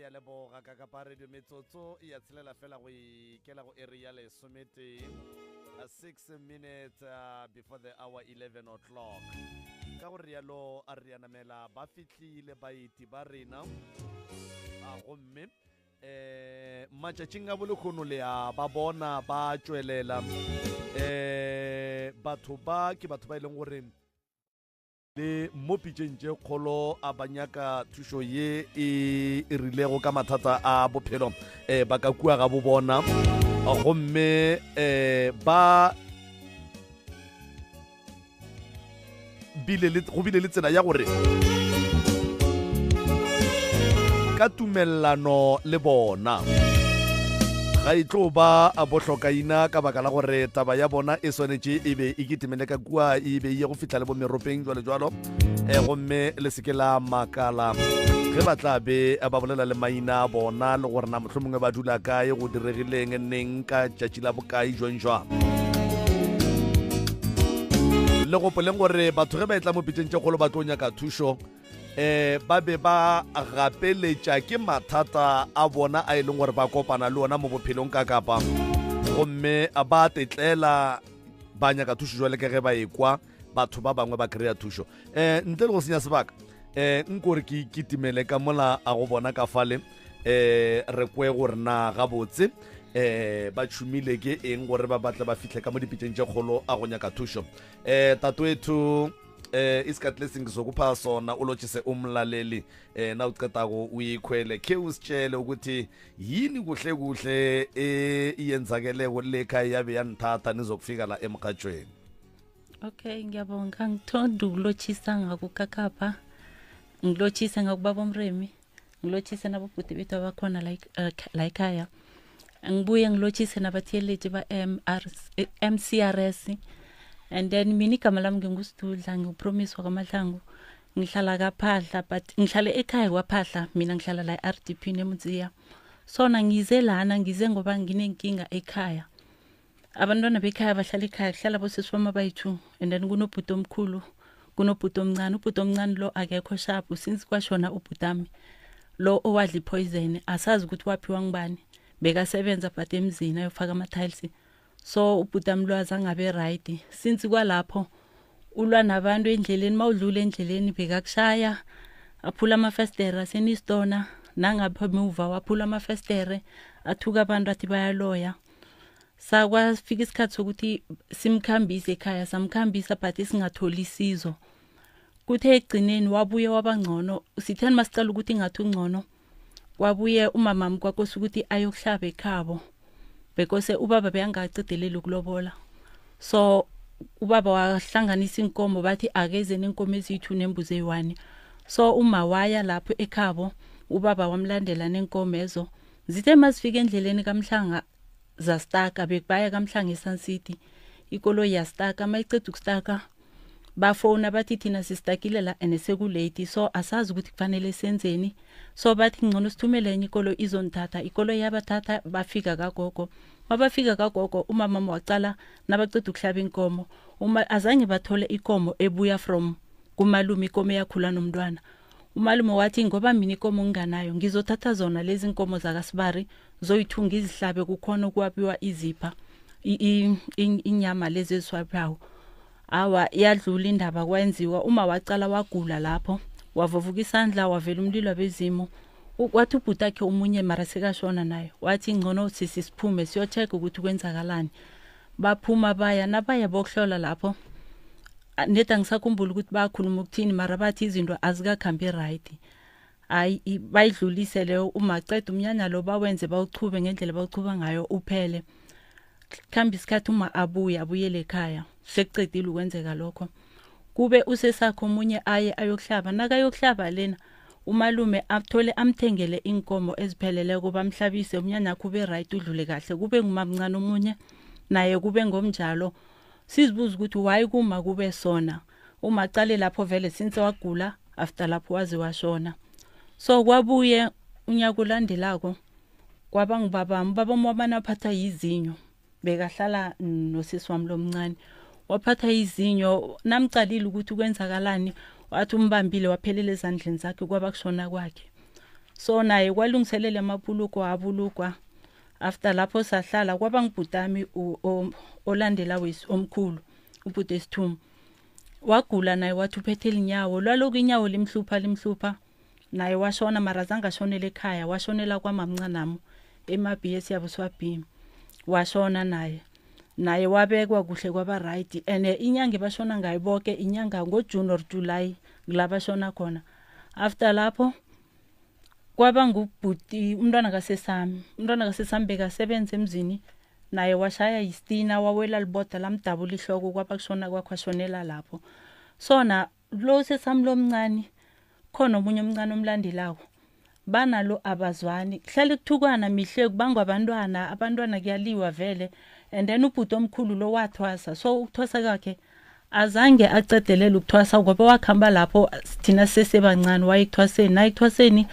ya leboga ka kapa radio metsotso ya tshelela fela go ikela go area le somete 6 minutes before the hour 11 o'clock ka go rialo a re yanamela ba fitlhile baeti ba rena a gomme matšatšing a bolekgono le a ba bona ba tswelela batho ba ke batho ba ileng gore le mo pitšeng tše kgolo a banyaka thušo ye e rilego ka mathata a bophelo ba ka kua ga bo bona gomme ba go bile le tsela ya gore ka tumellano le bona ga e tlo ba a bohlokaina ka baka la gore taba ya bona e swanetše e be e kitimele ka kua e be ye go fihla le bo meropeng jwalo gomme le seke la makala ge ba tla be ba bolela le maina bona le gore na mohlomongwe ba dula kae go diregileng neng ka tšatši la bokae jwang le gopoleng gore batho ge ba etla mo pitšeng tše kgolo ba tlo nyaka thušo ba be ba gapeletša ke mathata a bona a e leng gore ba kopana le ona mo bophelong ka kapa gomme ba tetlela ba nyaka thušo jwale ke ge ba ekwa batho ba bangwe ba kry-a thušo ntle le go senya sebaka nkore ke kitimele ka mola a go bona ka fale re kwe gore na gabotse ba tšhumile ke eng gore ba batle ba fitlhe ka mo dipitšeng tše kgolo a go nyaka thušo tato ethu isikhathi lesingizokupha sona ulotshise umlaleli na uqedago uyikhwele khe usitshele ukuthi yini kuhle kuhle iyenzakeleko lekhaya yabe yanithatha nizokufika la emkhatshweni. Okay, ngiyabonga. Ngithanda ukulotshisa ngakukakapha, ngilotshise ngakubaba umremi, ngilotshise nabobhuti bethu abakhona la ekhaya, ngibuye ngilotshise nabathiyeleti ba MCRS. And then mina igama lami nginguSidudla, ngipromise kwaMahlangu, ngihlala kaPhahla but ngihlala ekhaya kwaPhahla, mina ngihlala la RDP neMuziya. Sona ngize lana ngize ngoba nginenkinga ekhaya. Abantwana bekhaya bahlala ekhaya, kuhlala bosisi bami abayi-2 and then kunobhuti omkhulu, kunobhuti omncane. Ubhuti omncane lo akekho sharp since kwashona ubhutami. Lo owadla ipoison asazi ukuthi waphiwa ngibani. Bekasebenza but emzini ayofaka ama-tiles. So ubhutami lo azangabe right since kwalapho ulwa nabantu endleleni mawudlula endleleni bekakushaya aphula amafestera senistona nangapha emuva waphula amafestere athuka abantu athi bayaloya sakwafika isikhathi sokuthi simkhambise ekhaya samkhambisa but singatholi isizo kuthe egcineni wabuye wabangcono sithani masicala ukuthi ngathi ungcono wabuye umamami kwakosa ukuthi ayokuhlaba ekhabo because ubaba beyangacideleli ukulobola so ubaba wahlanganisa inkomo bathi akeze nenkomo ezithu nembuzi eyi1 so uma waya lapho ekhabo ubaba wamlandela nenkomo ezo zithe masifika endleleni kaMhlanga zastaka bekubaya kaMhlanga eSun City ikolo yastaka mayiceda ukustaka bafona bathi thina sistakile la enesekulate so asazi ukuthi kufanele senzeni so bathi ngcono sithumele enye ikolo izonithatha ikolo yabathatha bafika kagogo mabafika kagogo umama waqala nabaceda ukuhlaba inkomo azange bathole ikomo ebuya from kumalume ikomo yakhula nomntwana umalume wathi ngoba mina ikomo nginganayo ngizothatha zona lezi inkomo zakaSibari zoyithunga izihlabe kukhona ukwabiwa izipha inyama lezi eziswaphawo awa yadlula indaba kwenziwa uma waqala wagula lapho wavuvuka isandla wavela umlilo wabezimo wathi ubhuti akhe umunye mara sekashona naye wathi ngcono sisiphume siyocheck ukuthi kwenzakalani baphuma baya nabaya bokuhlola lapho neda ngisakhumbula ukuthi bakhuluma ukuthini mara bathi izinto azikakhambi right hayi bayidlulise leyo uma qeda umnyanya lo bawenze bawuchube ngendlela bawuchuba ngayo uphele khamba isikhathi uma abuyele ekhaya sekucedile ukwenzeka lokho kube usesakho umunye ayokuhlaba nakayokuhlaba lena umalume athole amthengele inkomo ezipheleleko bamhlabise umnyanya kube right udlule kahle kube ngumamncane omunye naye kube ngomnjalo sizibuza ukuthi why kuma kube sona uma qale lapho vele since wagula after lapho wazi washona so kwabuye unyaka ulandelako kwaba ngubaba mwabana phatha yizinyo bekahlala nosisi wami lomncane waphatha izinyo namcalile ukuthi kwenzakalani wathi umbambile waphelele ezandleni zakhe kwabakushona kwakhe so naye kwalungiselela amabhuluko abulukwa. After lapho sahlala kwaba ngibhutami olandela wesi omkhulu ubhuti Sithuma wagula naye wathi uphethe inyawo lwaloku inyawo limhlupha naye washona marazanga shonele ekhaya washonela kwamamncanami ema-BS yabo swabhimi washona naye wabekwa kuhle kwaba right and inyanga bashona ngayo bonke inyanga ngoJune or July kulaba shona khona. After lapho kwaba ngubhuti umntwana kasesami bekasebenza emzini naye washaya istina wawela liboda lamdabula ihloko kwaba kushona kwakhwashonela lapho. Sona lo sesami lomncane khona omunye omncane omlandelayo banalo abazwani hlale kuthukwana mihle kubangwa abantwana kuyaliwa vele and then ubhuti omkhulu lo wathwasa so ukuthwasa kwakhe azange acedelele ukuthwasa ngoba wakhamba lapho thina sesebancane wayikuthwaseni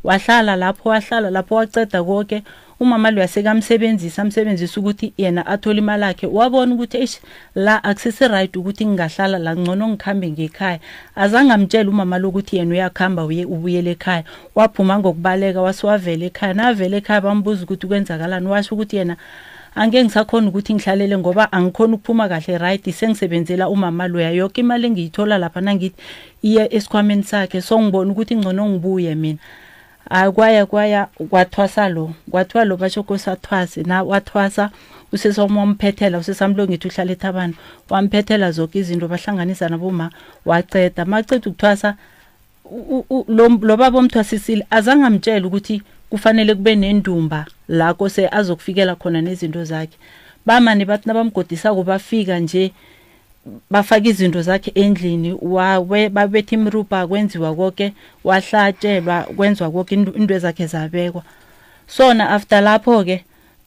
wahlala lapho waceda konke umama lo yasekamsebenzisa ukuthi yena athola imali yakhe wabona ukuthi la akusese right ukuthi ngingahlala la ngcono ngikhambe ngekhaya azange amtshela umama lo ukuthi yena uyakhamba ubuyele ekhaya waphuma ngokubaleka wasiwavela ekhaya navela ekhaya bambuza ukuthi kwenzakalani washo ukuthi yena angeke ngisakhona ukuthi ngihlalele ngoba angikhona ukuphuma kahle right sengisebenzela umama lo yonke imali engiyithola lapha nangithi iye esikhwameni sakhe so ngibona ukuthi ngcono ngibuye mina. Kwaya kwathwasa lo kwathiwa lo basho kosathwase na wathwasa usesompethela usesamlongithi uhlala eThabana wamphethela zonke izinto bahlanganisa naboma waceda maceda ukuthwasa lo baba omthwasisile azange amtshela ukuthi kufanele kube nendumba la kose azokufikela khona nezinto zakhe bamane bathi nabamgodisa kubafika nje bafaka izinto zakhe endlini babethe imrupa kwenziwa konke wahlatshelwa kwenziwa konke into zakhe zabekwa. Sona after lapho ke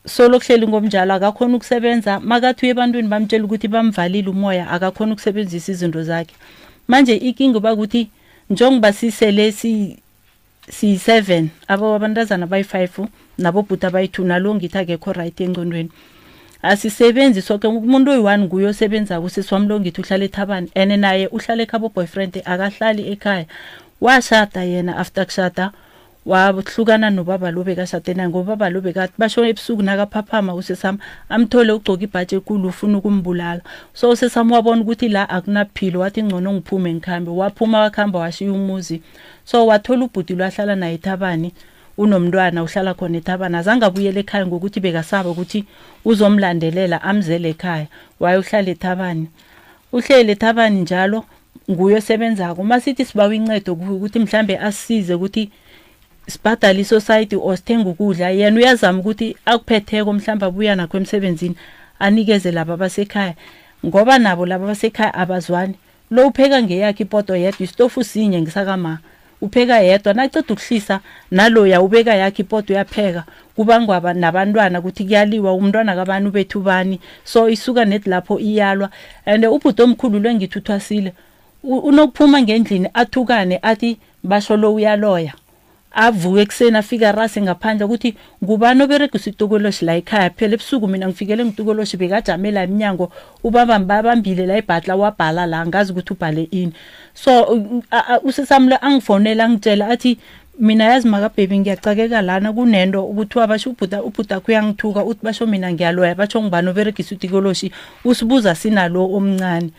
solokuhleli ngomnjalo akakhona ukusebenza makathi ebantwini bamtshela ukuthi bamvalile umoya akakhona ukusebenzisa izinto zakhe. Manje ikinga bakuthi njengoba sisele si7 abantazana bayi5 nabo bhuta bayi2 nalongithi akekho right engcondweni asisebenzi sonke umuntu oyi1 nguye osebenza kuseswamlongithi uhlala eThabana ene naye uhlala ekhabo boyfriend akahlali ekhaya washada yena after kushada wahlukana nobaba lo bekashade naye ngoba baba lo bekathi basho ebusuku nakaphaphama usesami amthole ugcoka ibhaje ekulu ufuna ukumbulala so usesami wabona ukuthi la akunaphilo wathi ngcono ngiphume ngikhambe waphuma wakhamba washiya umuzi so wathola ubhuti lwahlala naye eThabani unomntwana uhlala khona eThabana azange abuyele ekhaya ngokuthi bekasaba ukuthi uzomlandelela amzele ekhaya wayohlala eThabani uhlele eThabani njalo nguye osebenzako masithi sibawa incedo ukuthi mhlambe asisize ukuthi sibhadale isociety or sithenga ukudla yena uyazama ukuthi akuphetheko mhlamba abuya nakho emsebenzini anikeze laba basekhaya ngoba nabo laba basekhaya abazwani lo upheka ngeyakhe ipoto yedwa istofu sinye ngisakama upheka yedwa naceda ukuhlisa nalo ubeka yakhe ipoto uyapheka kubangwa nabantwana ukuthi kuyaliwa umntwana kabani bethu bani so isuka net lapho iyalwa and ubhuti omkhulu lwengithuthwasile unokuphuma ngendlini athukane athi basho lo uyaloya avuke kusena afika rase ngaphandle ukuthi ngubani oberegisa itukoloshi la ekhaya phela ebusuku mina ngifikele ngitukoloshi bekajamela eminyango ubaba mbabambile la ibhatla wabhala la ngazi ukuthi ubhale ini so usesamla angifonela ngitshela athi mina yazi makabhebi ngiyacakeka lana kunento ukuthi wabasho ubhuta kuyangithuka uthi basho mina ngiyaloya basho ngubani oberegisa itukoloshi usibuza sinalo omncane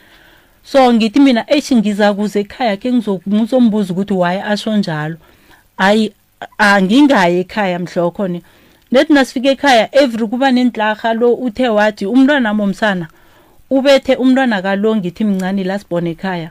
so ngithi mina ngiza kuze ekhaya ke ngizombuza ukuthi why asho njalo angingaye ekhaya mhlokho ne nethi nasifike ekhaya every kuba nentlaha lo uthe wathi umntwana momsana ubethe umntwana kalongithi mncane la sibone ekhaya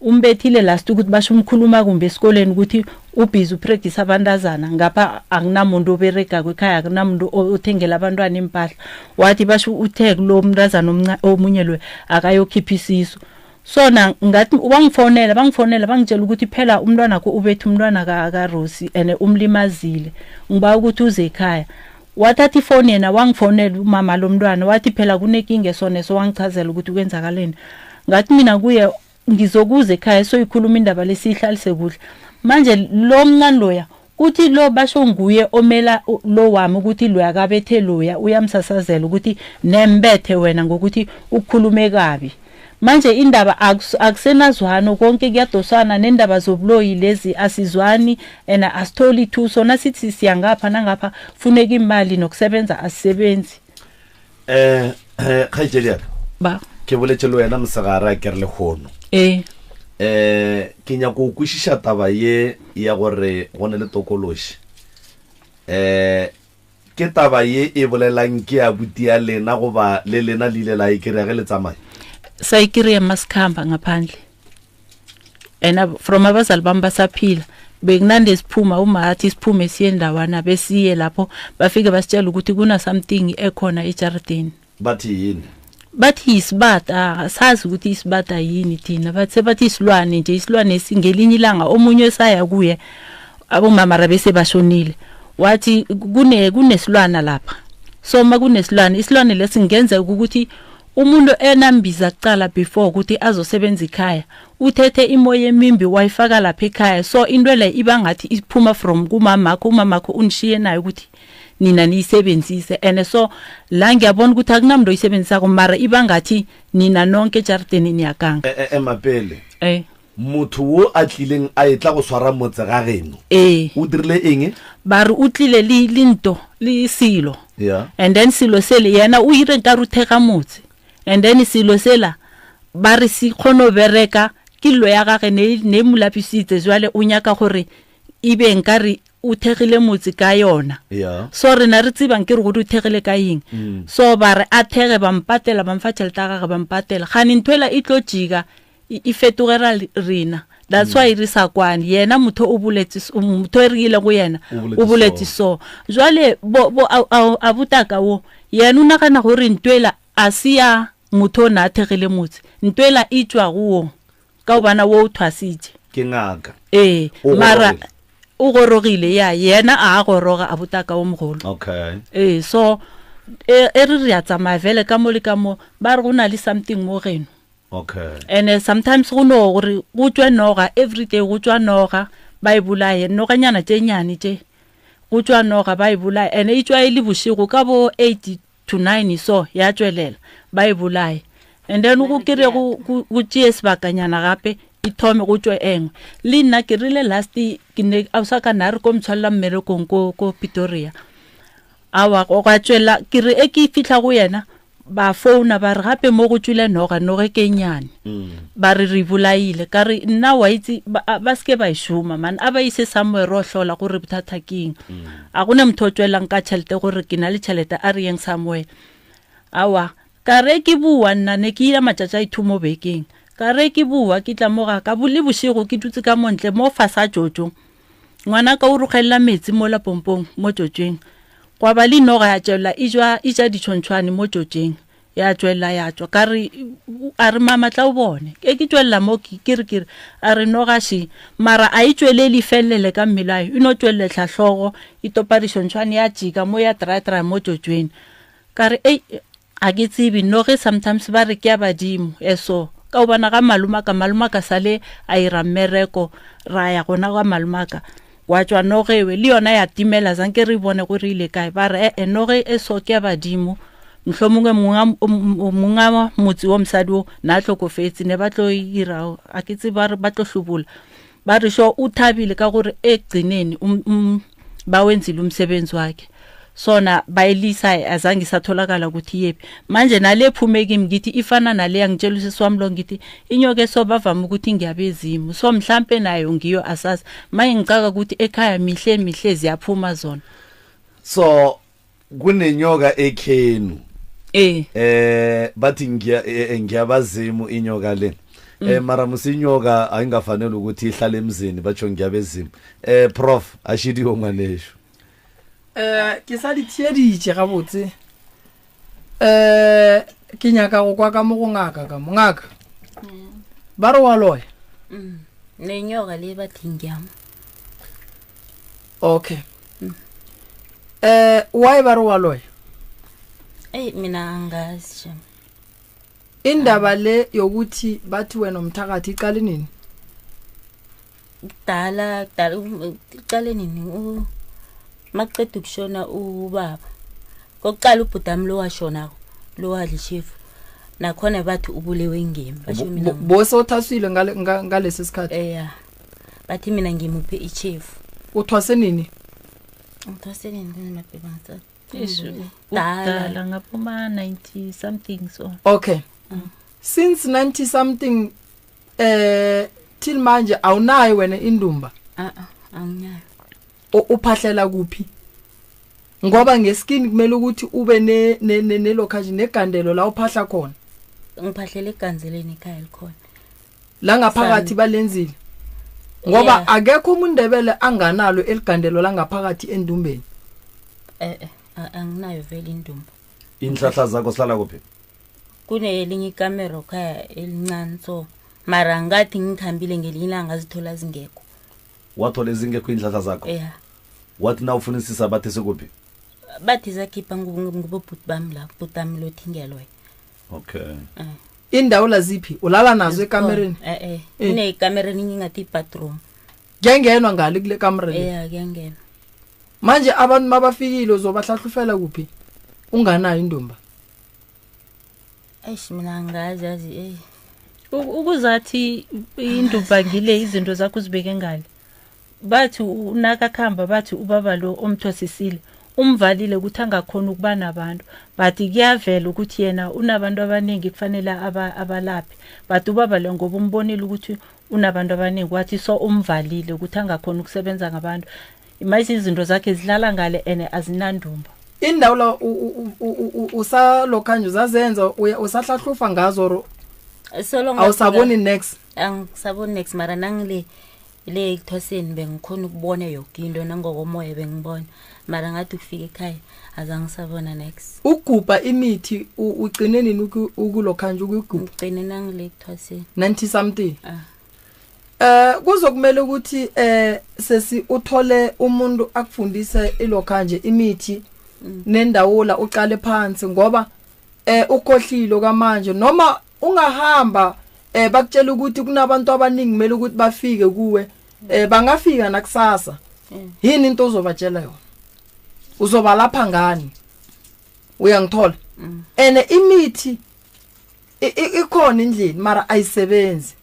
umbethile last ukuthi basho umkhuluma kumbe esikoleni ukuthi ubhizi upractice abantazana ngapha akunamuntu oberega kwekhaya akunamuntu othengela abantwana impahla wathi basho uthe lo mntazana omunye lo akayokhipha isiso sona ngathi bangifonela bangitshela ukuthi phela umntwana wakho ubethe umntwana kaRosi ene umlimazile ngiba ukuthi uze ekhaya wathatha ifoni yena wangifonela umama lomntwana wathi phela kunekinge sona so wangichazela ukuthi kwenzakaleni ngathi mina kuye ngizokuza ekhaya so ikhuluma indaba lesihlalise kuhle manje lo mncane loya uthi lo basho nguye omela lo wami ukuthi lo yakabethe loya uyamsasazela ukuthi nembethe wena ngokuthi ukukhulume kabi manje indaba akusenazwano konke kuyadosana nendaba zobuloyi lezi asizwani ena asitholi thuso nasithi siyangapha nangapha funeka imali nokusebenza asisebenzi khaitsedi ba ke boletšelo wena mosegara ke re le kgono ke nyako o kwešiša taba ye ya gore go ne le tokološi ke taba ye e bolelang ke abuti ya lena goba le lena le ile la ikry-a ge le tsamaya sayikiri yamasikhamba ngaphandle and from abazali bami basaphila bekunande siphuma umathi siphume siye ndawana besiye lapho bafike basitshela ukuthi kuna something ekhona ejardini bathi yini bathi isibata sazi ukuthi isibata yini thina bathi isilwane nje isilwane singelinye ilanga omunye esaya kuye abomama rabese bashonile wathi kunesilwana lapha so makunesilwane isilwane lesingenza ukuthi umuntu enambiza kuqala before ukuthi azosebenza ekhaya uthethe imoya emimbi wayifaka lapha ekhaya so into le ibangathi iphuma from umamakho unishiye nayo ukuthi nina niyisebenzise and so la ngiyabona ukuthi akunamuntu oyisebenzisa mara ibangathi nina nonke ejardeni niyakanga emapele motho wo a tlileng a etla go swara motse ga geno o dirile eng ba re o tlile linto le silo yeah and then silo sele yena o ire ka ruthega motse and then silo sela ba re si khono bereka kilo ya gage ne mulapisitse jwale o nyaka gore ibe nkare o thegile motse ka yona yeah so re na re tsibang ke re go o thegile ka eng so ba re a thege ba mpatela ba mfathelta gage ba mpatela gane ntwela itlojika ifetugera rina that's why re sa kwani yena motho o buletse motho re ile go yena o buletse so jwale bo abutaka wo yena una kana gore ntwela asia motho na thegile motse ntwela itjwa go ka bana wo thwasitse ke ngaka mara o gorogile ya yena a goroga abutaka wo mogolo okay so e re ya tsamaya vele ka mo le ka mo ba re gona le something mo geno okay and sometimes go no gore go tswa noga every day go tswa noga ba ibulaye noga nyana tsenyane tse go tswa noga ba ibulaye and e tswa ile boshigo ka bo 8 to 9 so ya tswelela ba ibulaye and then go kire go tsie sebakanyana gape ithome go tswe engwe le nna ke rile last ke ne a sa ka nare ko mtshwalla mmerekong ko Pretoria awa go ga tswela ke re e ke fitla go yena ba phone ba re gape mo go tswile noga ke nyane ba re bulaile ka re nna wa itse ba ske ba ishuma man aba ise somewhere ro hlola gore bothata king a gone motho tswelang ka tšhelete gore ke na le tšhelete a re yeng somewhere awa ka re ke bua nna ne ke ila matšatša ithumo bekeng ka re ke bua ke tla moga ka bole boshigo ke tutse ka montle mo fasa jojo ngwana ka o rogella metsi mo la pompong mo jojeng kwa ba le noga ya tšwela ija ditšhontšhwane mo jojeng ya tšwela ya tswa ka re a re mama tla o bone ke tšwela mo ke re a re noga shi mara a itšwele le felele ka mmelayo ino tšwele tlhahlogo itopa ditšhontšhwane ya jika mo ya tra mo jojeng ka re a ke tsebe noge sometimes ba re ke ya badimo eso ka o bona ga malumaka sale a ira mmereko ra ya gona ga malumaka wa tswa nogewe le yona ya timela zanke re bone go rile kae ba re noge eso ke badimo mhlomongwe monga motse wa msadi o na tlhokofetse ne ba tlo ira a ke tse ba re ba tlo hlubula ba re sho o thabile ka gore egcineni ba wenzile umsebenzi wakhe sona bayilisa azange satholakala ukuthi yepi manje nale phumeki ngithi ifana nale yangitsheliswa wami lo ngithi inyoke so bavama ukuthi ngiyabezimo so mhlambe nayo ngiyo asasi maye ngicaka ukuthi ekhaya mihle ziyaphuma zona so kunenyoka ekhenu bathi ngiyabazimo inyoka le mara musinyoka ayingafanele ukuthi ihlale emzini batsho ngiyabezimo prof ashidiyo ngwanesho ke sa di thieditse ga botse ke nyaka go kwa ka mo go ngaka ka mongaka ba re wa loya ne nyoga le ba thingyam okay why ba re wa loya mina angazi indaba le yokuthi bathi wena umthakathi iqale nini dala iqale nini maqedwe kushona ubaba kokuqala ubhutami lo washona lo wadla ishefu nakhona bathi ubulewe ngimi basho mina bose othasile ngalesi sikhathi bathi mina ngimuphe ichief uthwase nini ngithwaseni ngimabheba ngithatha dala ngapoma 90 something so okay since 90 something till manje awunayo wena indumba anginayo uphahlela kuphi ngoba ngeskin kumele ukuthi ube ne location negandelo la uphahla khona ngiphahlela eganzeleni ekhaya likhona la ngaphakathi balenzile ngoba akekho umndebele anganalo eligandelo la ngaphakathi endumbeni anginayo vele indumba inhlahla zakho sala kuphi kunelinye ikamera ekhaya elincane so mara ngathi ngihambile ngelinye ilanga zithola zingekho wathola ezingekho inhlahla zakho wathi na ufunisisa bathi sekuphi bathi zakhipha ngubobhuti bami la bhutami lothingelwa okay indawo laziphi ulala nazo ekamereni ine ikamereni ngingathi bathroom ngengenwa ngale kule kamera kuyangena manje abantu mabafikile uzobahlahlufela kuphi unganayo indumba mina ngazi ukuzathi indumba ngile izinto zakho uzibeke ngale bathi unakakhamba bathi ubaba lo omthwasisile umvalile ukuthi angakhona ukuba nabantu bathi kuyavela ukuthi yena unabantu abaningi kufanele abalaphi bathi ubaba lo ngoba umbonile ukuthi unabantu abaningi wathi so umvalile ukuthi angakhona ukusebenza ngabantu imase izinto zakhe zidlala ngale ene azinandumba indawo la usalokanje uzazenza usahlahlufa ngazo awusaboni next angisaboni next mara nangile le ekuthwaseni bengikhona ukubona yonke into nangokomoya bengibona mara ngathi ukufika ekhaya azangisabona next ugubha imithi ugcine nini ukulokhanje ukugubha ugcine nangile ekuthwaseni 90 something kuzokumele ukuthi sesi uthole umuntu akufundise ilokhanje imithi nendawo la uqale phansi ngoba ukhohlilo kamanje noma ungahamba bakutshela ukuthi kunabantu abaningi kumele ukuthi bafike kuwe bangafika nakusasa yini into ozobatshela yona uzoba lapha ngani uyangithola ene imithi ikhona indlela mara ayisebenzi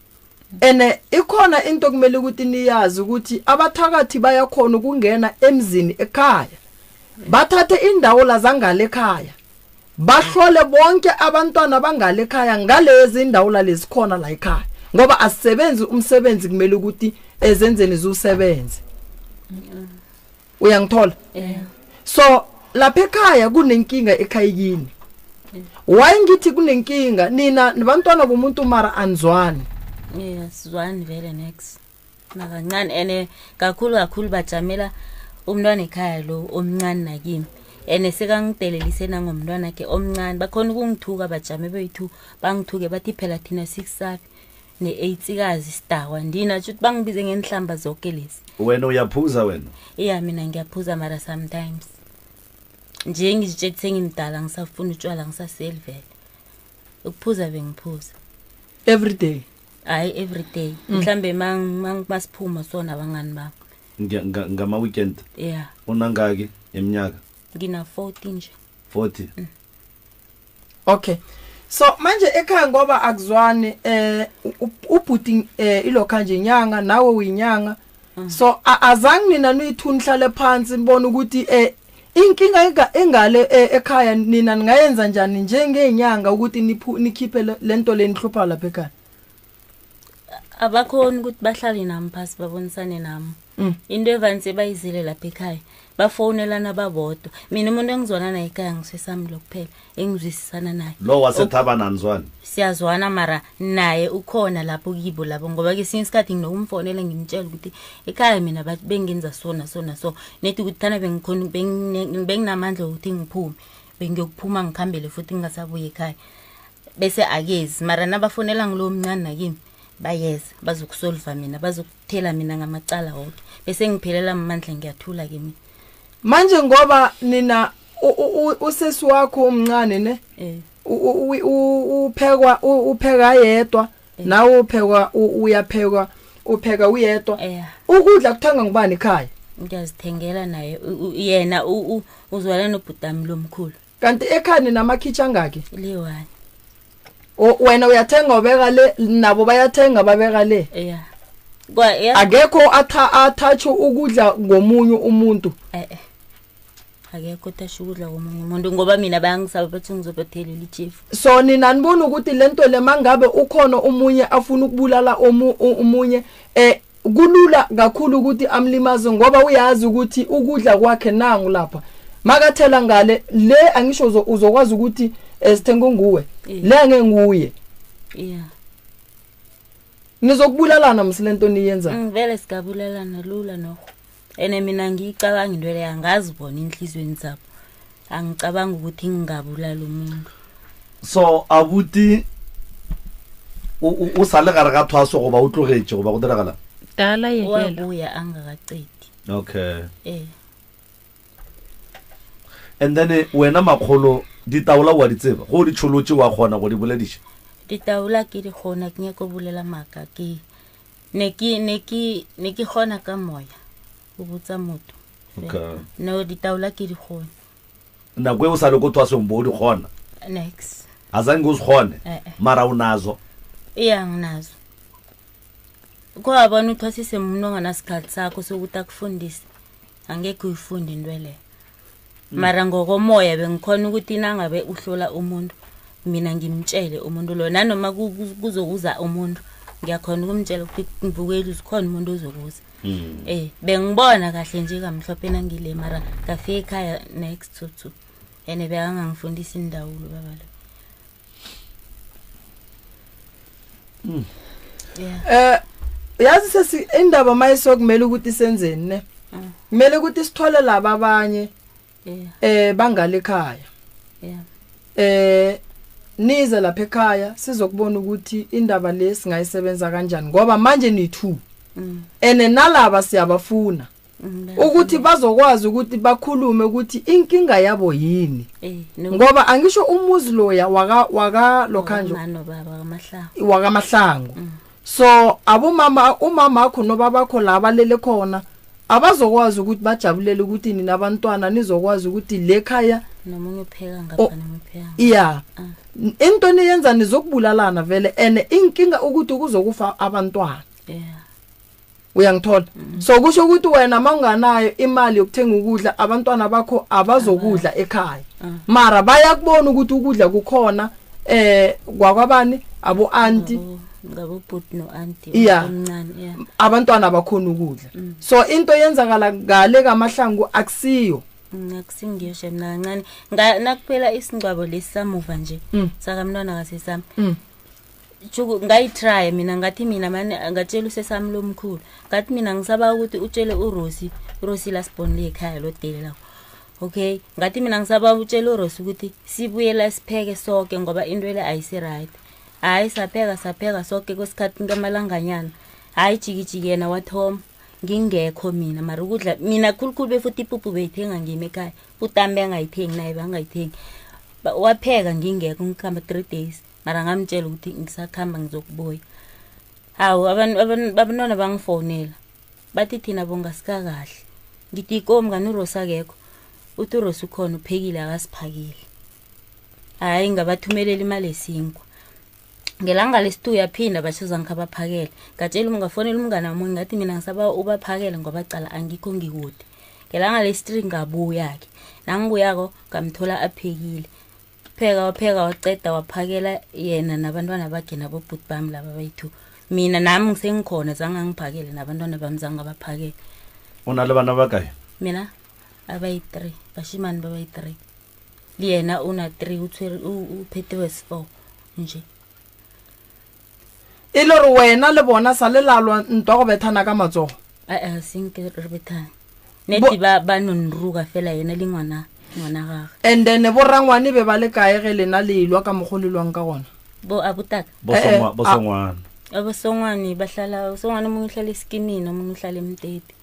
ene ikhona into kumele ukuthi niyazi ukuthi abathakathi bayakhona ukungena emzini ekhaya bathathe indawo la zangale ekhaya bahlole bonke abantwana bangale ekhaya ngalezi indawo la lezikhona la ekhaya ngoba asisebenzi umsebenzi kumele ukuthi ezenzeni zusebenze uyangithola so lapha ekhaya kunenkinga ekhayini wayingithi kunenkinga nina nabantwana bomuntu mara anzwani sizwani vele next nakancane ene kakhulu bajamela umntwana ekhaya lo omncane nakimi ene sekangidelelise nangomntwana wakhe omncane bakhona ukungithuka bajame bethu bangithuke bathi phela thina 6 sapi ne8 kazi sidawa ndina ukuthi bangibize ngenhlamba zonke lezi wena uyaphuza wena mina ngiyaphuza mara sometimes nje ngizitshetse ngimdala ngisafuna utshwala ngisaselvele ukuphuza bengiphuza every day every day mhlambe masiphuma sona abangani bami ngama weekend unangaki eminyaka ngina 14 nje 40 okay so manje ekhaya ngoba akuzwani ubhuti ilokhanje inyanga nawe uyinyanga so azange nina nuyithunhlale phansi mbona ukuthi inkinga engale ekhaya nina ningayenza njani njengenyanga ukuthi nikhiphe lento lenihlupha lapha ekhaya abakhona ukuthi bahlale nami phasi babonisane nami into evanse bayizile lapha ekhaya bafonelana babodwa mina umuntu engizwana naye ekhaya ngisesami lokuphela engizwisisana naye lo wasethaba nanzwana siyazwana mara naye ukhona lapho kibo lapho ngoba ke since isikhathi nginokumfonela ngimtshela ukuthi ekhaya mina bathi bengenza sona so nethi ukuthi thana bengikhona benginamandla ukuthi ngiphume bengiyokuphuma ngikhambele futhi ngingasabuye ekhaya bese akezi mara nabafonela ngilo mncane nakimi bayeza bazokusolva mina bazokuthela mina ngamacala wonke bese ngiphelela amandla ngiyathula ke mina manje ngoba nina usesi wakho umncane ne upheka yedwa nawe upheka uyedwa ukudla kuthanga ngubani ekhaya ngiyazithengela naye yena uzwala nobhutami lomkhulu kanti ekhaya ninamakhicha ngaki liwani wena uyathenga ubeka le nabo bayathenga babeka le yeah akekho athatsho ukudla ngomunye umuntu akekho tasho ukudla komunye umuntu ngoba mina bayangisaba bathi ngizobathelela ichief so nina nibona ukuthi lento le mangabe ukhona umunye afuna ukubulala umunye kulula kakhulu ukuthi amlimaze ngoba uyazi ukuthi ukudla kwakhe nangu lapha makathela ngale le angisho uzokwazi ukuthi sithenga nguwe le ngenguye yeah nizokubulalana msilento niyenza vele sikabulalana lula no ene mina ngicabanga into le yangazi bona inhlizweni zabo angicabanga ukuthi ngingabulala umuntu so abuti usale gare ga thwaso goba o tlogetse goba go diragala dala yekela wabuya angakaqedi okay and then wena makgolo ditaola wa ditseba go di tšholotse wa kgona go di bolediša ditaola ke di kgona ke nyaka bolela maka ke ne ke kgona ka moya go botsa motho okay no ditaola ke di kgona nako e o sa le ko thwasong bo di kgona next azange o se kgone mara unazo iya nginazo kwa abantu uthwasise umuntu onganasikhathi sakho sokuthi akufundise angeke uyifunde into le mara ngokomoya bengikhona ukuthi nangabe uhlola umuntu mina ngimtshele umuntu lo nanoma kuzokuza umuntu ngiyakhona ukumtshela ukuthi ngivukeli usikhona umuntu ozokuza bengibona kahle nje kamhlophe nangile mara ngafika ekhaya next to ene bekangangifundisa indawulo baba lo yazi sesi indaba mayisokumela ukuthi senzeni ne kumele ukuthi sithole laba abanye bangale ekhaya nize lapha ekhaya sizokubona ukuthi indaba le singayisebenza kanjani ngoba manje ni2 ene nalaba siyabafuna ukuthi bazokwazi ukuthi bakhulume ukuthi inkinga yabo yini ngoba angisho umuzi loya waka lokhanjo waka mahlangu so umama akho nobaba bakho la balele khona abazokwazi ukuthi bajabulele ukuthi nina abantwana nizokwazi ukuthi lekhaya nomunye upheka ngapha nomupheka yeah into niyenza nizokubulalana vele ene inkinga ukuthi kuzokufa abantwana uyangithola so kusho ukuthi wena manganayo imali yokuthenga ukudla abantwana bakho abazokudla ekhaya mara bayakubona ukuthi ukudla kukhona kwakwabani abo auntie ngabo bhuti no auntie omncane abantwana abakhona ukudla so into yenzakala ngale kamahlangu akusiyo ngakusingiyoshe mina kancane nakuphela isingcwabo lesamuva nje sakamntwana kasesami Chuku ngayitry mina ngathi mina manje ngatshela usesami lomkhulu ngathi mina ngisaba ukuthi utshele uRosi la sibonile ekhaya lo dele la okay ngathi mina ngisaba utshele uRosi ukuthi sibuyela sipheke sonke ngoba into le ayisi right hayi sapheka sonke kwesikhathi ngamalanganyana hayi jikijiki yena wathoma ngingekho mina mara ukudla mina khulukhulu befuthi ipuphu beyithenga ngime ekhaya utambe angayithengi naye bangayithengi wapheka ngingekho ngikhamba 3 days mara ngamtshela ukuthi ngisakhamba ngizokubuya hawo abantwana bangifonela bathi thina bongasika kahle ngithi ikomo kanuRosi akekho uthi uRosi ukhona uphekile akasiphakile hayi ngabathumelela imali esinkwa ngelanga lesitu yaphinda bashoza ngikhabaphakela ngatshela ungafonela umngane wami ngathi mina ngisaba ubaphakela ngoba cala angikho ngikude ngelanga lesi3 ngabuya ke nangibuyako ngamthola aphekile wapheka waceda waphakela yena nabantwana bakhe nabo bhuti bami laba bayithu mina nami ngisengikhona zanga ngiphakele nabantwana bami zanga baphakele unale bana bakayi mina abayi3 bashimani babayi3 liyena una 3 uthwere uphethe wes4 nje iloro wena le bona sale lalwa ntwa bethana ka matsogo sinke re bethana neti ba nonruga fela yena le ngwana gagwe and then borangwane be ba le kae ge lena le ilwa ka mogolelwang ka gona bo abutaka bosongwana abosongwane bahlala usongwane umunye uhlala esikimini omunye uhlala emteti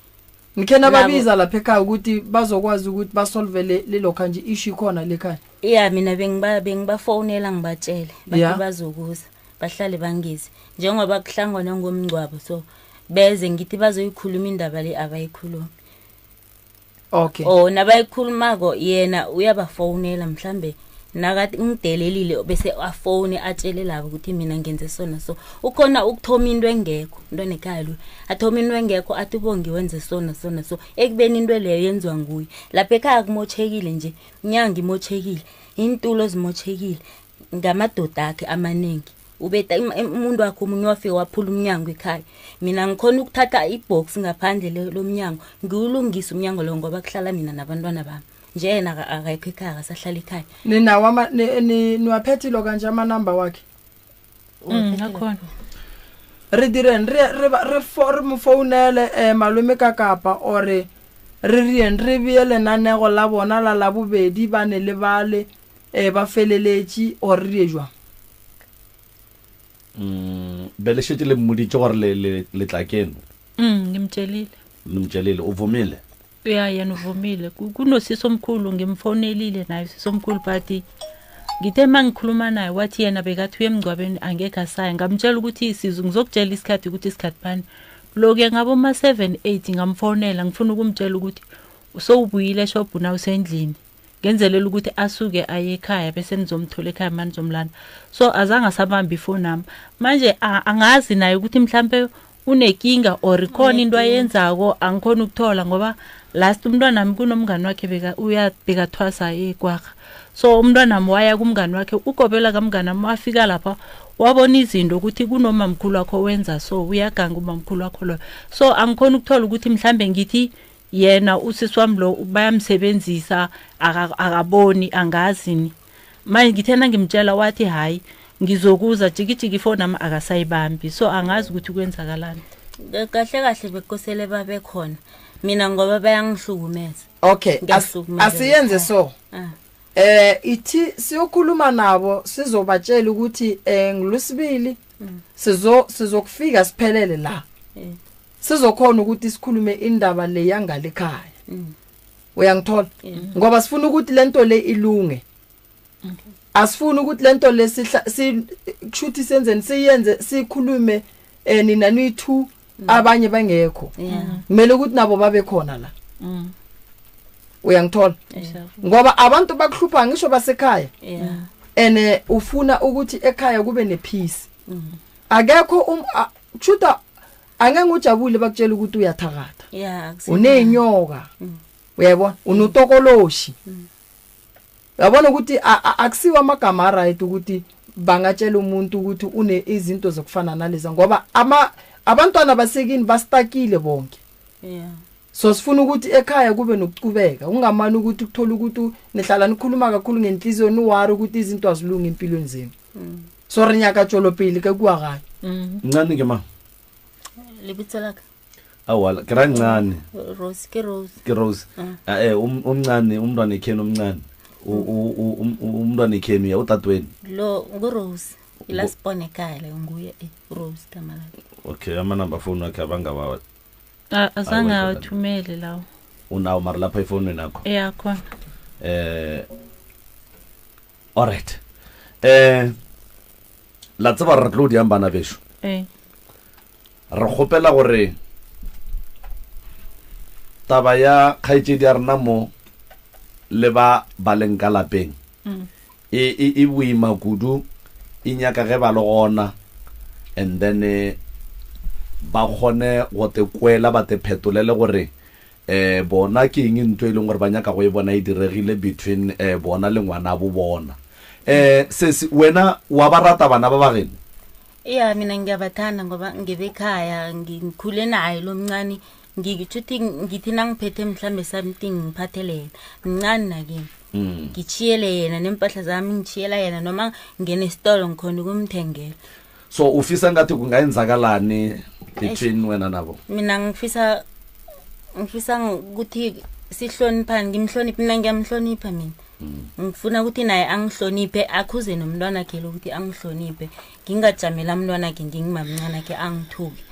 nikhena babiza lapha ekhaya ukuthi bazokwazi ukuthi basolve le lokho nje issue khona lekhaya mina bengibafonela ngibatshele bathi bazokuza bahlale bangizi njengoba kuhlangana ngomngcwabo so beze ngithi bazoyikhuluma indaba le abayikhuluma okay nabayikhulumako yena uyabafonela mhlambe nakathi ngidelelile bese afone atshele labo ukuthi mina ngenze sona so ukhona ukuthoma into engekho into nekhaya lo athoma into engekho athi bongi wenze sona so ekubeni into leyo yenziwa nguye lapha ekhaya kumochekile nje inyanga imochekile intulo zimochekile ngamadoda akhe amaningi ubeta umuntu wakho umunye wafika waphula umnyango ekhaya mina ngikhona ukuthatha ibox ngaphandle lomnyango ngiwulungisa umnyango lo ngoba kuhlala mina nabantwana bami nje yena akayikho ekhaya akasahlala ekhaya ninawa niwaphethilo kanje amanamba wakhe akhona re direng re form founele malume ka kapa ore re biele nanego la bona la bobedi ba ne le bale ba feleletši or re jwa bele shete le mmuditse gore le tla keno ngimtshelile uvumile yena uvumile kunosisi omkhulu ngimfonelile naye sisi omkhulu but ngithe mangikhuluma naye wathi yena bekathi uyemgcwabeni angeke asaya ngamtshela ukuthi ngizokutshela isikhathi ukuthi isikhathi bani loke ngabo ma 7-8 ngamfonela ngifuna ukumtshela ukuthi usowubuyile eshop na usendlini ngenzelela ukuthi asuke aye ekhaya bese nizomthola ekhaya manje zomlanda so azange sabamba ifoni nami manje angazi naye ukuthi mhlambe unekinga or ikhona into ayenzako angikhona ukuthola ngoba last umntwana nami kunomngani wakhe uyabheka thwasa ekwakha so umntwana nami waya kumngani wakhe ukobela kamngani nami wafika lapha wabona izinto ukuthi kunoma mkhulu wakho wenza so uyaganga umamkhulu wakho lo so angikhona ukuthola ukuthi mhlambe ngithi yena usisi wami lo bayamsebenzisa akaboni angazini manje ngithena ngimtshela wathi hayi ngizokuza jikijiki ifoni nami akasayibambi so angazi ukuthi kwenzakalani kahle bekosele babe khona mina ngoba bayangihlukumeza okay asiyenze so ithi siyokhuluma nabo sizobatshela ukuthi ngilusibili sizokufika siphelele la sizokhona ukuthi sikhulume indaba le yangale ekhaya uyangithola ngoba sifuna ukuthi lento le ilunge asifuna ukuthi lento le kushuthi senzeni siyenze sikhulume nina niyi2 abanye bangekho kumele ukuthi nabo babe khona la uyangithola ngoba abantu bakuhlupha ngisho basekhaya ene ufuna ukuthi ekhaya kube nepeace akekho kushuta angeke ujabule bakutshela ukuthi uyathakatha unenyoka uyabona unutokoloshi yabona ukuthi akusiwa amagama right ukuthi bangatshela umuntu ukuthi une izinto zokufana naleza ngoba abantwana basekini bastakile bonke so sifuna ukuthi ekhaya kube nokucubeka ungamani ukuthi ukuthola ukuthi nehlala nikhuluma kakhulu ngenhliziyo niwari ukuthi izinto azilunga empilweni zenu so rinyaka tsholo pele ke kuwa gae ncane ke ma libitso laka awala kerancane Rose umncane umntwana ekheni omncane umntwana ekheni utadweni lo nguRose ilasibone ekhaya le nguye Rose kamala okay amanamba phone wakhe abangabawa azange awathumele lawo unawo mara lapha iphone yakho khona alright la tsaba re tlo di ambana besho re gopela gore taba ya khaitse di arna mo le ba baleng ka lapeng e buima kudu inyaka ge ba le gona and then ba gone go te kwela ba te phetolele gore bona ke eng ntwe ile gore ba nyaka go e bona e diregile between bona le ngwana bo bona se wena wa ba rata bana ba bageni mina ngiyabathanda ngoba ngibekhaya ngikhule naye lo mncane ngithi nangiphethe mhlambe something ngiphathele mncane nakini ngichiyele yena nempahla zami ngichiyela yena noma ngene esitolo ngikhona ukumthengela so ufisa ngathi kungayenzakalani between wena nabo mina ngifisa ukuthi sihloniphane ngimhloniphe mina ngiyamhlonipha mina ngifuna ukuthi naye angihloniphe akhuze nomntwana wakhe ukuthi angihloniphe ngingajamela umntwana wakhe ngingimamncane wakhe angithuki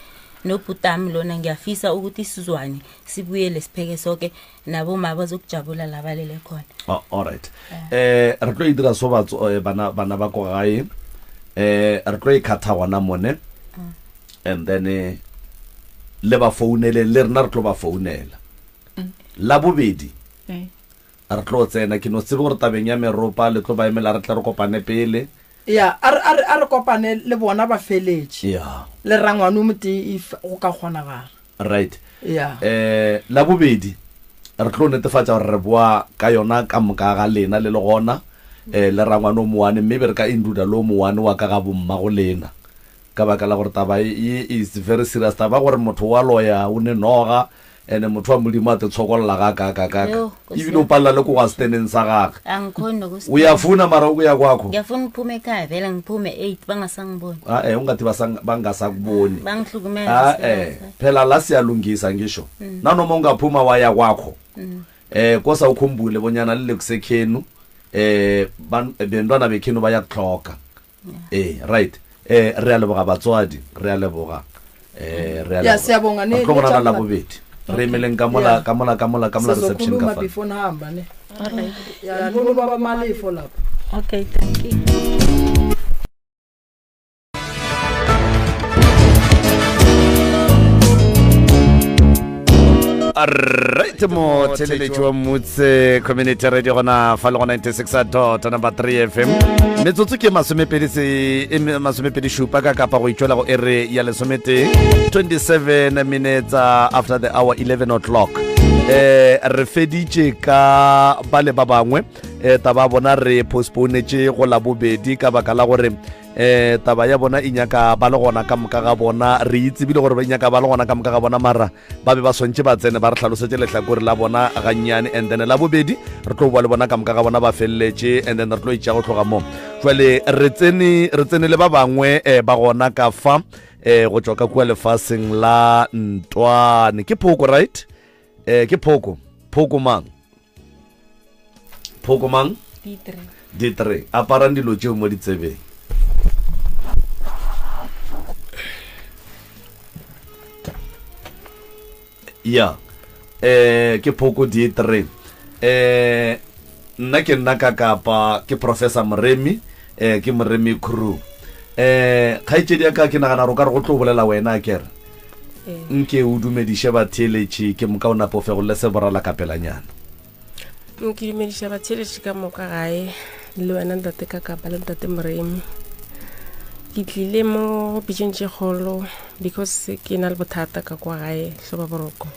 nobhutami lona ngiyafisa ukuthi sizwane sibuyele sipheke sonke nabo maba zokujabula labalele khona alright re tlo idira so batso bana ba go gae re tlo ikhatha wana mone and then le ba founele le rena re tlo ba founela la bobedi a re tlo tsena ke no tsebe gore tabeng ya meropa le tlo ba emela re tle re kopane pele ya a re kopane le bona ba feletse ya le rangwana moti go ka kgona ga right ya la bobedi re tlo netefatsa gore re boa ka yona ka moka ga lena le gona le rangwana o moane mme be re ka induda lo moane wa ka ga bomma go lena ka baka la gore taba is very serious taba gore motho wa loya o ne noga ene motho wa modimo a te tshokolla ga ka ibile o palla le go wa standing sa gagwe angikhona o ya funa mara o ya kwakho ngiyafuna uphume ekhaya vele ngiphume 8 bangasangiboni ungathi bangasakuboni bangihlukumeza phela la siyalungisa ngisho nanoma ungaphuma waya kwakho kosa ukhumbule bonyana lile kusekhenu bentwana bekhenu bayakuhloka right re a leboga batswadi re a leboga ya siyabonga ne tlogona la bobedi re emeleng ka mola reception ka fa before hamba ne alright ya no baba malefo lapho okay thank you right mo teleletši wa motse community radio gona fa le go 96 number 3 FM metsotso ke masomepedi šupa ka kapa go itšwela go ere ya lesomete 27 minutes after the hour 11 o'clock re feditše ka bale ba bangwe taba bona re postponetše go la bobedi ka baka la gore taba ya bona inyaka ba le gona ka moka ga bona re itsebile gore ba inyaka ba le gona ka moka ga bona mara ba be ba swantše ba tsene ba re tlhalosetse lehlakore la bona gannyane and then la bobedi re tlo bua le bona ka moka ga bona ba felletše and then re tlo itša go tloga mo jwale re tsene le ba bangwe ba gona ka fa go tšwa ka kua lefaseng la Ntwane ke Phoko right ke Phoko mang D3 aparang dilo tšeo mo ditsebeng ya ke Phoko D3 nna ke nna ka kapa ke Professor Moremi ke Moremi Crew khaitšedi ya ka ke nagana ro ka re go tlo bolela wena kere nke o dumediše ba theletše ke moka o napo fe go le se borala kapelanyana ke dumediša ba theletše ka moka gae le wena ntate ka kapa le ntate Moremi ke tlile mo pitšeng tše kgolo because ke na le bothata ka kwa gae hloba boroko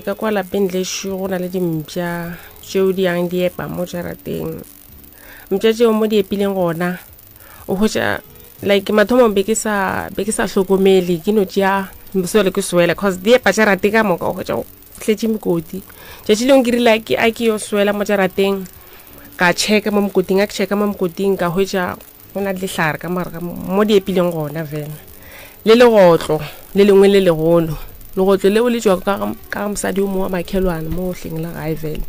ka kwa lapeng lešo go na le dimpša tšeo di yang di epa mo jarateng mpša tšeo mo di epileng gona o hwetša like mathomo be ke sa hlokomele ke no tšea mosele ke swela cause di epa jarate ka moka o hwetša o tletše mekoti tšatši leng ke rile a ke yo swela mo jarateng ka checka mo mokoting ka hwetša go na le lehlare ka maraga mo di epileng gona vele le legotlo le lengwe le legolo legotlo leo le tšwa ka mosadi o mo wa makhelwane mo hleng la gae vele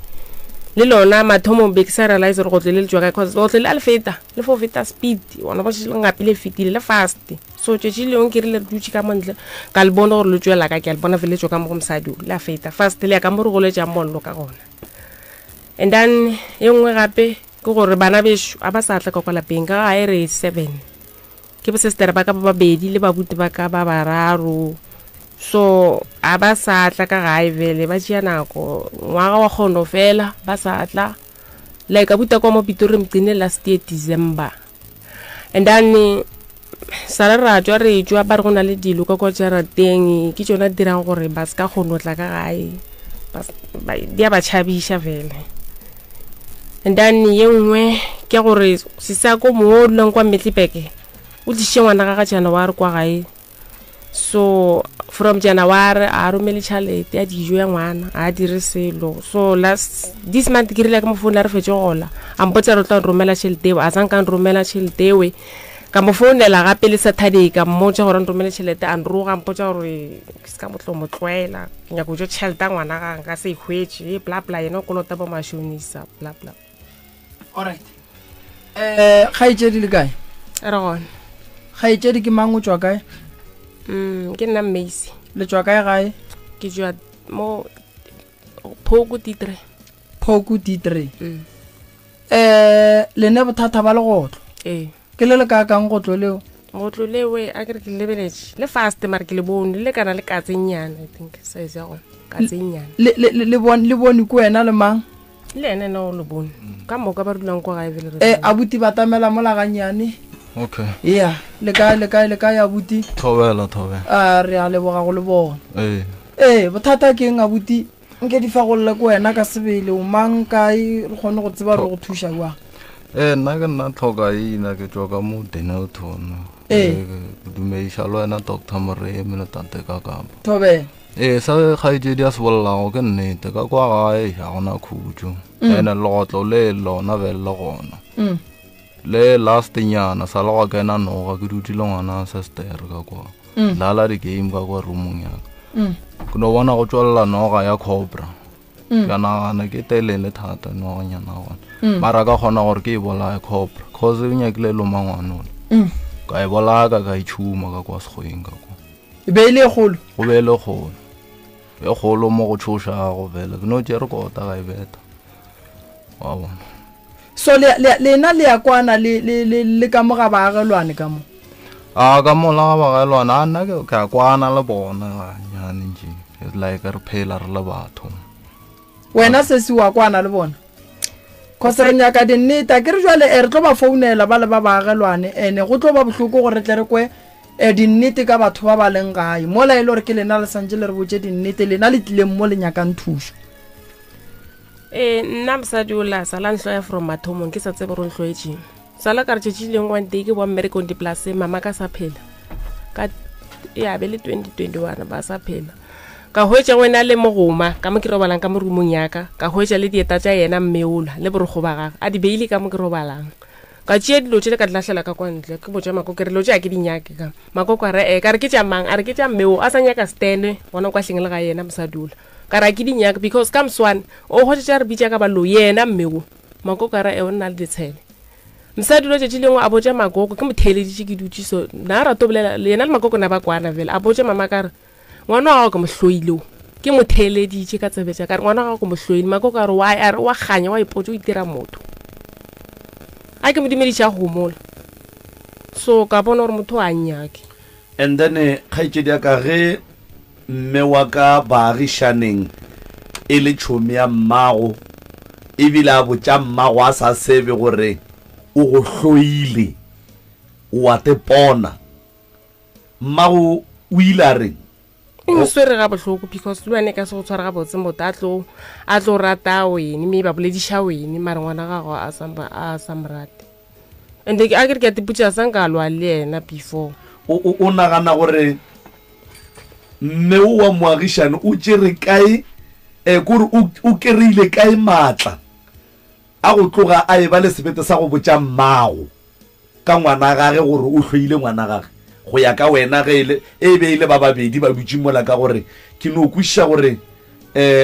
le lona mathomo be ke sa realize re gotlo le le tšwa ka cause legotlo le a le fo feta speed ona ba se ngapi le fitile le fast so tšetši leong ke rile re dutše ka montle ka le bona gore le tšwela ka ke a le bona vele le tšwa ka mo go mosadi o le a feta fast le ya ka mo re goletša mollo ka gona and then e nngwe gape ke gore bana bešo a ba sa tla ka kwa lapeng ka gae re 7 ke bosestere ba ka ba babedi le babuti ba ka ba bararo so a ba sa tla ka gae vele ba tšea nako ngwaga wa kgono fela ba sa tla like a buta kwa mo Pitori mqine last year December and then sala ra tšwa re tšwa ba re go na le dilo ka kwa jarateng ke tšona dirang gore ba se ka kgono tla ka gae di a ba tšhabiša vele and then ye nngwe ke gore se sa ko mo dulang kwa Metlipeke o tliše ngwana ga January kwa gae so from January a romele tšhalete ya dijo ya ngwana a dire selo so this month ke rile ka mo phone re fetše gola a mpotsa re tla romela tšhelete eo a sang ka romela tšhelete eo ka mo founela gape le Saturday ka mmotsa gore nromele tšhelete a nroga mpotsa gore ke se ka motlo mo tloela ke nyako jo tšhelete ngwana ga nka se hwetše bla bla yena o kolota ba mashonisa bla bla alright khaitšedi le kae re gona khaitšedi ke mang o tšwa kae ke nna Macy le tšwa kae gae ke tšwa mo Phoko D3 lene bothata ba legotlo ke le ka kang gotlo leo gotlo lewe a ke re ke lebeletše le fast mara ke le bone le kana le katsenyana I think size ya gona katsenyana le bone ko wena le mang le ene no lo bone ka moka ba dulang kwa gae vele abuti batamela molaganyane Okay. yeah le ka ya abuti Thobela. re a leboga go le bona bothata ke eng abuti nke di fagolle ko wena ka sebele o mang kae re kgone go tseba re go thuša jwang Nna ke nna tlhokaina ke tswa ka mo Denelton. Ke dumediša le wena Dr. Moremi le tate Kakapa. Thobela Sa kgaitsedi a se bolelago ke nnete ka kwa gae ga gona khutso ene legotlo le lona bele le gona le last nyana sa le go kena noga ke dutile ngwana sestere ka kwa lala di-game ka kwa roomong yaka ke no bona go tswalela noga ya cobra ka nagana ke telele thata noganyana gona mara ka kgona gore ke e bolaya cobra cause e nyakile lomangwanole ka e bolaya ka itšhuma ka kwa sekgoeng ka kwa e be ile kgolo go be le kgolo e kgolo mo go tshošago fela ke no tšere kota ga e beta wa bona so lena le ya kwana le ka mo ga baagelwane ka mo ka mo la ga baagelwane a nna ke a kwana le bona ganyane nje it's like re phela re le batho wena sesi wa kwana le bona cause re nyaka dinnete ke re jwale re tlo ba founela ba le ba baagelwane ene go tlo ba bohloko gore tle re kwe dinnete ka batho ba ba leng gae mola e le gore ke lena le santse le re botse dinnete lena le tlileng mo le nyakang thuso nna mosadi o la sala ntloya from mathomong ke sa tsebe gore ntloetseng sala ka re tšetšileng one day ke boa mmerekong dipolase mama ka sa phela ka be le 2021 ba sa phela ka hwetša ngwena le mogoma ka mo ke robalang ka mo rumong yaka ka hwetša le dieta tša yena mmeola le borokgo ba gage a di beile ka mo ke robalang ka tšea dilo tše le ka dilatlhela ka kwa ntle ke botša makoko re dilo tše a ke dinyake ka makoko a re ka re ke tša mang a re ke tša mmeo a sa nyaka stene bona kwa hleng le ga yena mosadula ka ra ke dinyaka because ka moswane o hwetša re bitša ka balo yena mmeo makoko a re o nna le ditshele mosadi lo tšetši lengwe a botša makoko ke motheleditše ke dutše so na rato bolela yena le makoko na ba kwana fela a botša mama ka re ngwana wa gago ke mohloile ke motheleditše ka tsebetša ka re ngwana wa gago ke mohloile makoko a re wa kganya wa ipotse o itira motho a ke modimediša go mola so ka bona gore motho a nnyake and then kgaitsedi ya ka ge mme wa ka baagišaneng e le tšhomi ya mmago ebile a botša mmago a sa sebe gore o go hloile wa te pona mmago o ile a reng e nswere ga bohloko because le wene ka se go tshwara ga botse motho a tlo rata wene mme ba bolediša wene mare ngwana gago a sa morate and a ke re ke a teputša sa nka lwa le yena before o nagana gore mme o wa moagišane o tšere kae kore o kereile kae maatla a go tloga a e ba le sebete sa go botša mmago ka ngwana gage gore o hloile ngwana gage go ya ka wena ge e be ile ba babedi ba dutše mola ka gore ke no kwešiša gore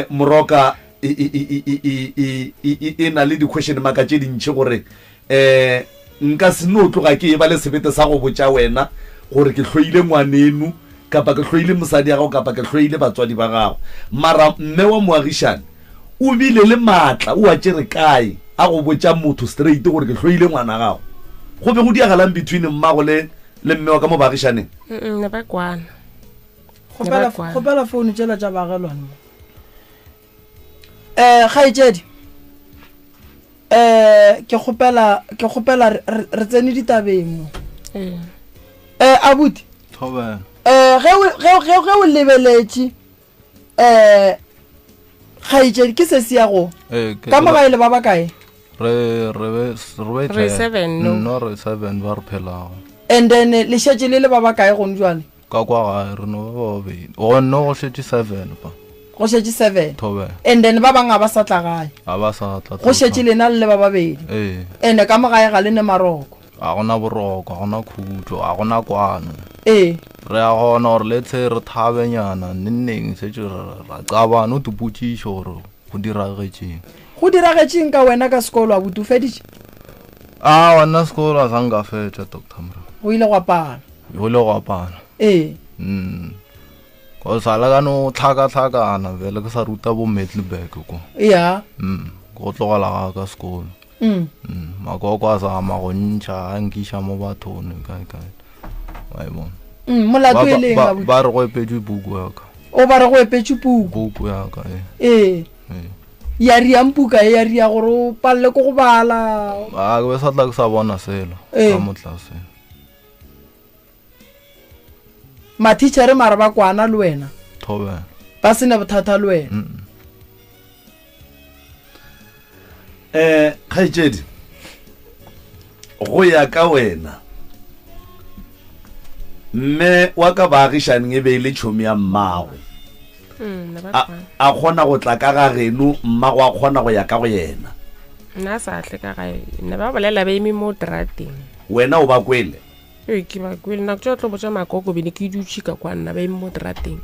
moroka e na le di-question marka tše dintšhi gore nka se no tloga ke e ba le sebete sa go botša wena gore ke hloile ngwanenu kapa ke hloile mosadi ya gago kapa ke hloile batswadi ba gago mara mme wa moagišane o bile le maatla o a tšere kae a go botša motho straight gore ke hloile ngwana gago go be go diagalang between mmago le mme wa ka mo baagišaneng ne ba kwana kgopela founu tšela tša baagelwane kgaetšedi ke kgopela re tsene ditabeng mo abuti Thobela. ge o lebeletše kgaetšedi ke se se ya go ka mogaele ba bakae re 7 no no re 7 ba re phelago and then le šetše le ba bakae gone jwale ka kwa gae re no ba babedi go no go šetše 7 pa go šetše 7 Thobela. and then ba bangwe ga ba sa tla gae a ba sa tla go šetše lena le ba babedi ande ka mogae ga le ne maroko a gona boroko a gona khutso a gona kwano re a gona gore letse re thabenyana nneng setse ra qabana o tupotšiše gore go diragetšeng ka wena ka sekolo a butu feditše wena sekolo a sanka fetša Dr. Mra go ile go apana ko sala ka no tlhakatlhakana vele ke sa ruta bo Middelburg ko go tlogela ka sekolo makoko a zama go ntšha a nkiša mo bathong kae wa e bona molato e leng ba re go epetše buku ya ka o ba re go epetše buku ya ka ya riang puka ya ria gore o palle ko go bala ke be sa tla ke sa bona selo Eh. ka motlase ma-teachere mara ba kwana le wena thobela ba sena bothata le wena kgaitsedi go ya ka wena mme wa ka baagišaneng e be e le tšhomi ya mmago a kgona go tla ka ga geno mmago a kgona go ya ka go yena nna sa tle ka gae nna ba bolela ba eme mo terateng wena o ba kwele ke ba kwele nako tso tlo botsa makoko bene ke dutse ka kwa nna ba eme mo terateng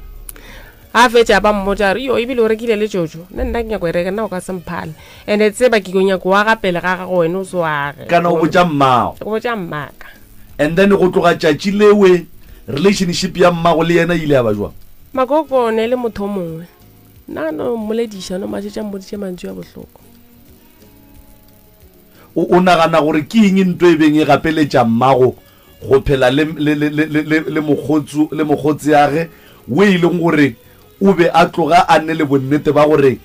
a fetša ba mmotsa re yo ebile o rekile le jojo nna ke nyako e reka nna o ka semphale and tse ba ke go nyako wa gapele ga gago wena o se wage kana o botsa mmago o botsa mmaka and then go tloga tšatši lewe relationship ya mmago le yena ile ya ba jwang makoko ne le motho mongwe nna no mmolediša no matšetša mmoditše mantšu ya bohloko o nagana gore ke eng ntho e beng e gapeletša mmago go phela le mogotsi yage o e leng gore o be a tloga a nne le bonnete ba gore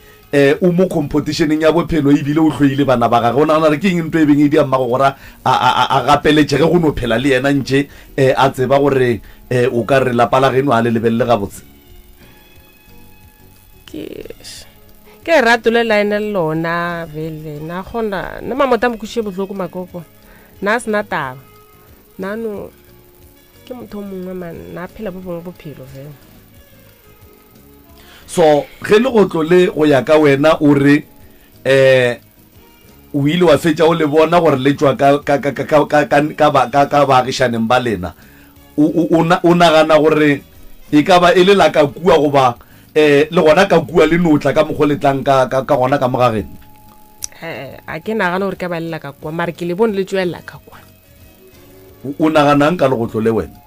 o mo competitioneng ya bophelo ebile o tlhoile bana ba gage o nagana gore ke eng ntho e beng e di a mmago gore a gapeletšege go no phela le yena ntše a tseba gore o ka re lapa la geno a le lebelele gabotse ke rato le laene le lona vele na kgona nna mamota mokušie botlhoko makoko nna a sena taba nano ke motho mongwe man na phela bo bongwe bophelo fela so ge le go tlole go ya ka wena o re o ile wa fetša o le bona gore le tšwa ka baagišaneng ba lena o nagana gore e ka ba e le la ka kua goba le gona ka kua le notla ka mokgo letlang ka gona ka mogageng a ke nagana gore ka ba lela ka kwa mare ke le bone le tswelela ka kwa o naganang ka le go tlole wena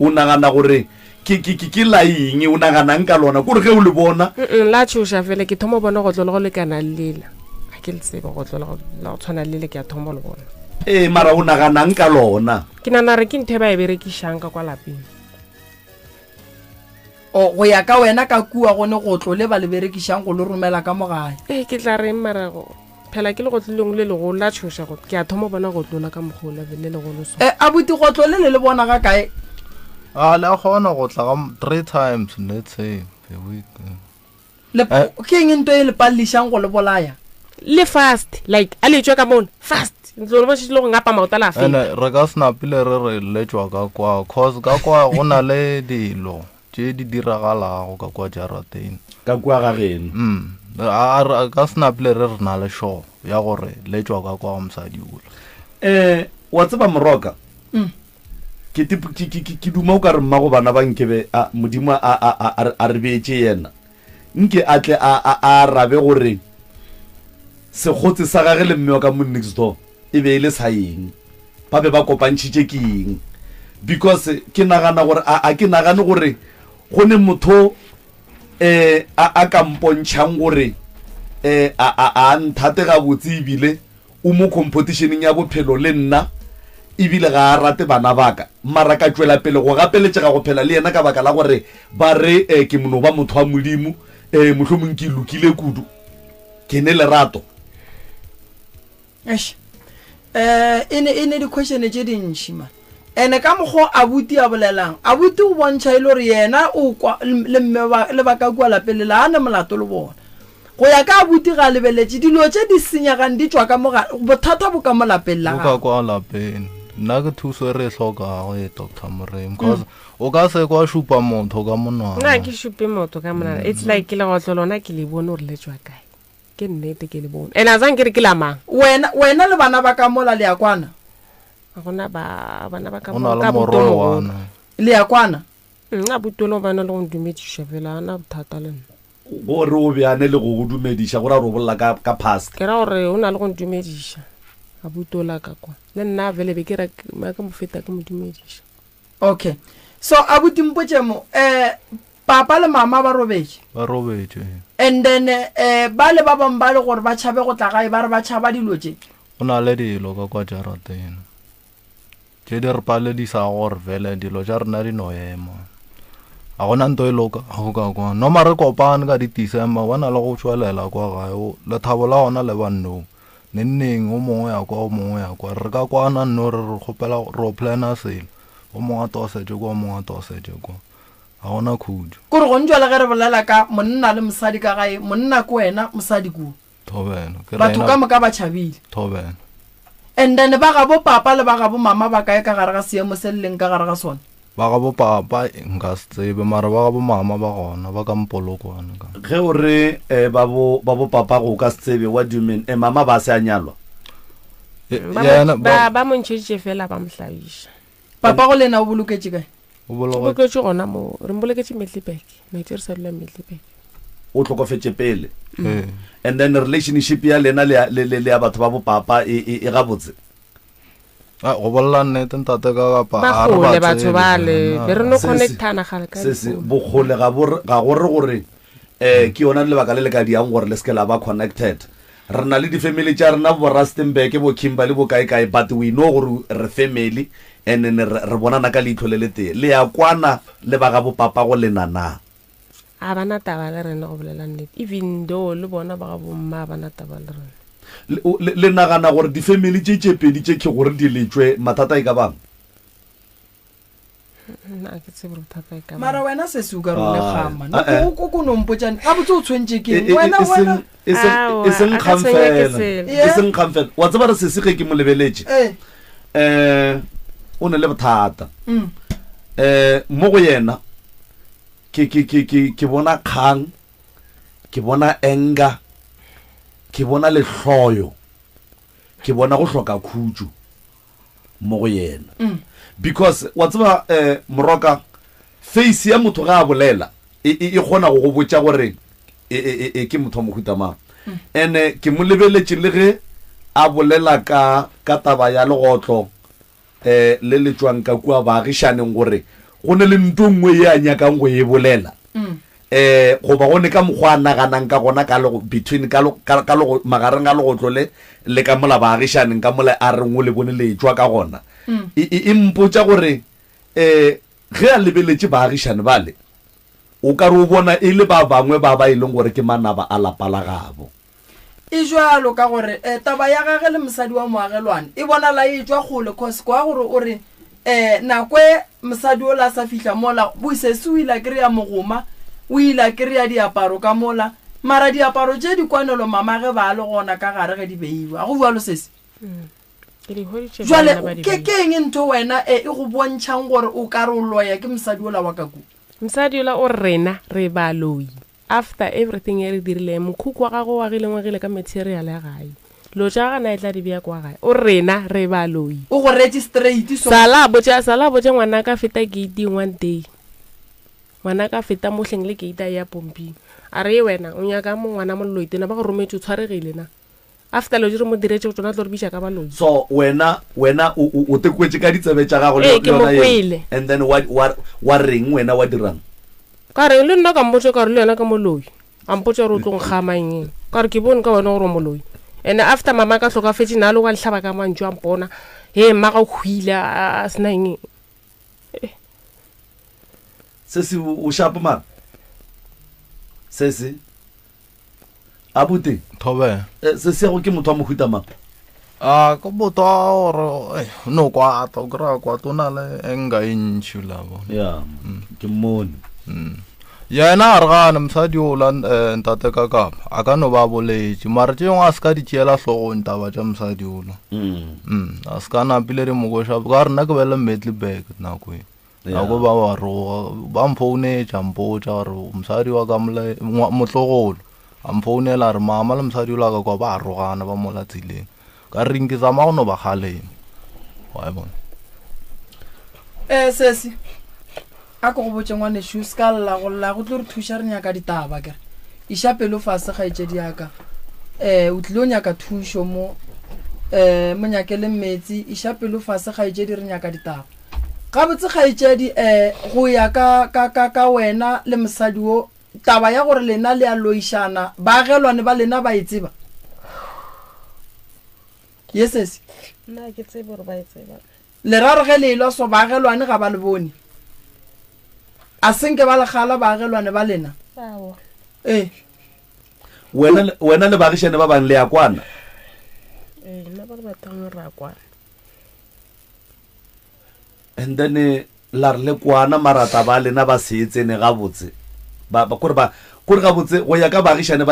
o nagana gore ke la eng o naganang ka lona kore ge o le bona la tshoša fele ke thomo bona go tlola go lekana lela ga ke le tseba go tlola go tshwana lele ke a thomo le bona mara o naganang ka lona ke nana re ke nthe ba e berekišang ka kwa lapeng o go ya ka wena ka kua gone go tlole ba le berekišang go le romela ka mogae ke tla reng marago phela ke le go tlileng le legolo la tshoša ke a thoma bona go tlola ka mogola le legolo so abuti go tlole le bona ga kae le a kgona go tla ka 3 times let's say per week ke eng ntho e le pallišang go le bolaya le fast like a le tswa ka mona fast ntlo ba tshilo go ngapa maota la ene re ka snapile re letswa ka kwa cause ka kwa go na le dilo tše di diragalago ka kwa jarateng ka kwa ga geno a ka snapile re na le show ya gore letswa ka kwa mosadi ola wa tseba moroka ke duma o ka re mmago bana ba nkebe modimo a re beetse yena nke a tle a rabe gore sekgotse sa gage le mme wa ka mo next door e be e le sa eng ba be ba kopantšhitše ke eng because ke nagana gore a ke nagane gore go ne motho a ka mpontšhang gore a nthate gabotse ebile o mo competitioneng ya bophelo le nna ebile ga a rate bana baka mara ka tšwela pele go gapeletšega go phela le yena ka baka la gore ba re ke mono ba motho wa modimo mohlomong ke lokile kudu ke ne lerato e ne di-question tše dintšhi ma ene ka mokgwa abuti a bolelang abuti o bontšha e le gore yena o kwa le mme le baka kua lapele la ane molato le bona go ya ka abuti ga lebeletše dilo tše di senyagang di tswa ka bothata bo ka mo lapeng la ka kwa lapeng nna ke thuso e re e tlhokago Dr. Morem because o ka se kwa šupa motho ka monwana nna ke šupe motho ka monwana it's like ke le go tlolona ke le bone gore le tswa kae ke nnete ke le bone and a zang ke re ke la mang wena le bana ba ka mola le ya kwana gona bana ba ka ona le morwana le ya kwana nna butolo bana le go dumediša fela ana bothata le nna gore o beane le go dumediša gore a re o bolla ka past ke ra gore o na le go dumediša a butola ka kwa le nna vele be ke ra ka mo feta ka mo dumediša okay so abuti mpotše mo papa le mama ba robetše and then ba le ba bangwe ba le gore ba tšhabe go tla gae ba re ba tšhaba dilo tše go na le dilo ka kwa jarateng tše di re paledisa gore vele dilo tša rena di no ema a gona nto e loka go ka kwa no mare kopane ka di-December ba na le go tswelela kwa gae lethabo la ona le banno nenneng o mongwe ya kwa o mongwe ya kwa re ka kwana nno re kgopela ro plana selo o mongwe a tosetse kwa o mongwe a tosetse kwa a gona khudu kore go ntjwa le ge re bolela ka monna le mosadi ka gae monna ko wena mosadi ko thobena batho ka moka ba tšhabile thobena and then ba ga bo papa le ba ga bo mama ba kae ka gare ga seemo se leng ka gare ga sona ba ga bo papa nka se tsebe mara ba ga bo mama ba gona ba ka mpolokwana ka ge o re ba bo papa go ka se tsebe what do you mean mama ba se a nyalwa ba montšheditše fela ba mohlabiša papa go lena o boloketse kae o bologo boloketse gona mo re mboloketse Middelburg naite re sa dula Middelburg o tlhokofetse pele and then relationship ya lena le ya batho ba bo papa e ga botse go bolla nnete ntate ka kapa ba gole batho bale be re no connectana gale ka se bogole ga gore gore ke yona lebaka le le ka diang gore le se ke la ba connected re na le di-family tša rena bo Rustenburg bo Kimberley bo kae but we know gore re family and then re bonana ka leitlho le le tee le ya kwana le ba ga bo papa go lenana a bana taba le rena go bolela nnete even though le bona ba ga bomma bana taba le rena le nagana gore di-family tše pedi tše ke gore di letswe mathata e ka bang nna ke tsebe bothata e ka mara wena se se o ka role gama o ko nompotšane ga botse o tshwentse keng wena e seng kgang fela wa tseba re sese ge ke mo lebeletše o ne le bothata mo go yena ke bona kgang ke bona enga ke bona lehloyo ke bona go hloka khutsu mo go yena because wa tseba moroka face ya motho ga a bolela e gona go botsa gore ke motho mo khutama ene ke mo lebeletše le ge a bolela ka taba ya legotlo le le tswang ka kwa baagishaneng gore go ne le ntho nngwe ye a nyakang go e bolela go ba gone ka mokgwa a naganang ka gona ka between ka magareng a legotlo le ka mola baagishaneng ka mola a rengwe le bone le tswa ka gona e mpotsa gore ge a lebeletše baagishane bale o ka re o bona e le ba bangwe ba e leng gore ke manaba a lapa la gabo e jwalo ka gore taba ya gage le mosadi wa moagelwane e bona la e tswa gole cause kwa gore o re nakwe mosadi o la sa fihla mola boisese o ile kry-a mogoma o ile kry-a diaparo ka mola mara diaparo tše di kwanelo mamage ba le gona ka gare ge di beiwa go bualo sese jwale ke eng ntho wena e go bontšhang gore o ka re o loya ke mosadi o la wa ka ku mosadi o la o rena re ba loi after everything e re dirile mokhuku wa gago wa gile ka material ya gae lo tša gana e tla di bea kwa gae o rena re ba loi o go registrate sala botša ngwana ka feta gate one day ngwana ka feta mohleng le gate ya pomping a re wena o nyaka mo ngwana mo loitena ba go rometse o tshwaregile na after lo dire mo diretse o tsona tlo re bitša ka ba loi so wena o tekwetse ka ditsebe tša gago le yona and then wa reng wena wa dirang ka re le nna ka mpotse ka re le yena ka moloi a mpotse gore o tlo nkgamang ka re ke bone ka wena gore o moloi and after mama ka tlhokafetse na le wa letlhaba ka mantšu a mpona mma ga o hwile a sena eng se o shapo man se abute thobe se go ke motho wa mohuta mang ka botho gore no kwa to kra kwa tona le enga intšhu la bo ya ke mmone yena a re gana mosadi o la ntate ka kapa a ka no ba boletše mare tše ngwe a se ka di tšeela hlogong taba tša mosadi ola a se ka napile di mokoša ka rena ke bele Middelburg nako e nako ba wa roga ba mphounetša mpotša gore mosadi wa ka motlogolo a mphounela re mama le mosadi ola ka kwa ba a rogana ba mola tseleng ka reng ke tsama go no ba kgaleng wa e bona sesi a ko go botse ngwaneso se ka lla go tlo re thuša re nyaka ditaba kere iša pelo fase kgaetšedi yaka o tlile o nyaka thušo mo nyakele metsi iša pelo fase kgaetšedi re nyaka ditaba ga botse kgaetšedi go ya ka wena le mosadi wo taba ya gore lena le a loišana baagelwane ba lena ba e tseba yesesi nna ke tsebe gore ba e tseba le ra re ge le elwa so baagelwane ga ba le bone a senke ba legala baagelwane ba lena wena le baagišane ba bang le ya kwana nna ba re batang re a kwana and then la re le kwana marata ba lena ba seetsene gabotse kore gabotse go ya ka baagišane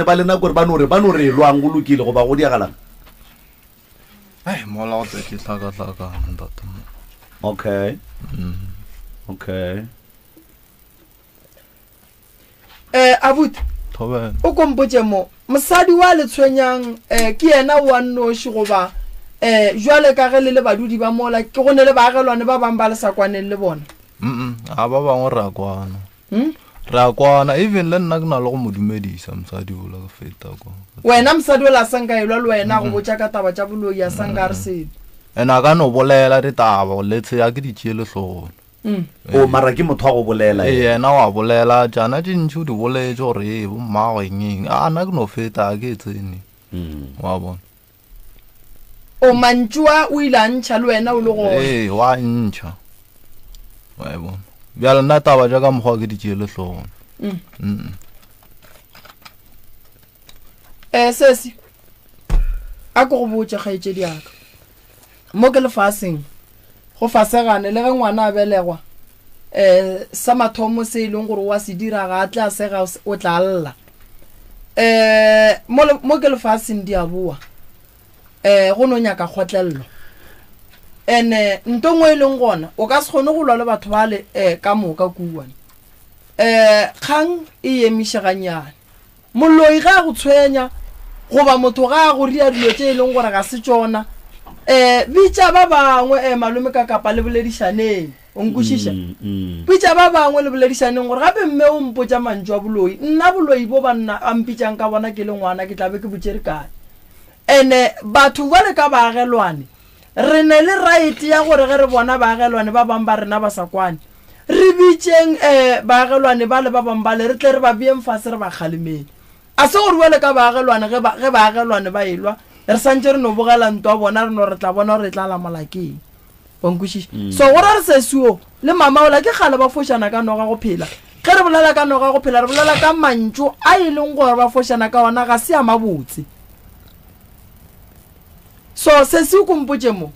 ba lena kore ba no re lwang go lokile go ba go diagalang mola go tseke tlhakatlhakana ntate okay abuti Thobela o kompotse mo mosadi wa le tshwenyang ke yena wa nnoši goba jwale ka ge le badudi ba mola ke gone le baagelwane ba bang ba le sa kwaneng le bona a ba bangwe re a kwana even le nna ke na le go mo dumedisa mosadi ola ke feta kwa wena mosadi o la sanka elwa le wena go botsa ka taba tša boloi ya sanka re sedi ene a ka no bolela ditaba letse ya ke di tšee letlogone o mara ke motho wa go bolela yena wa bolela jana dintšhi o di boletse gore e bommagwengeng a na ke no feta a ke tsene wa bona o mantšua o ile a ntšha le wena o le gone wa ntšha wa bona bjale nna taba ja ka mokgwa ke di tšee letlogone sesi a ko go botse kgaetšedi aka mo ke lefaseng go fasegane le ge ngwana a belegwa sa mathomo se e leng gore wa se dira ga a tle a sega o tla lla mo ke lefaseng di a boa go no nyaka kgotlelelo ene nto ngwe e leng gona o ka se kgone go lwa le batho ba le ka moka kuwane kgang e emišeganyane moloi ga a go tshwenya goba motho ga a go ria dilo tše e leng gore ga se tšona bitša ba bangwe malome ka kapa le boledišaneng o nkwešiša bitša ba bangwe le boledišaneng gore gape mme o mpotša mantšu a boloi nna boloi bo banna a mpitšang ka bona ke le ngwana ke tlabe ke botšere kae ene batho ba le ka baagelwane re ne le right ya gore ge re bona baagelwane ba bang ba rena ba sa kwane re bitšeng baagelwane ba le ba bang ba le re tle re ba beeng fase re ba kgalemeng a se gore wele ka baagelwane ge baagelwane ba elwa re santse re no bogela ntwa bona re no re tla bona re tla la molakeng bonkwešiša so gore re sesuo le mama ola ke gale ba fošana ka noga go phela ge re bolela ka noga go phela re bolela ka mantšu a e leng gore ba fošana ka ona ga se a mabotse so se se o kompotse mo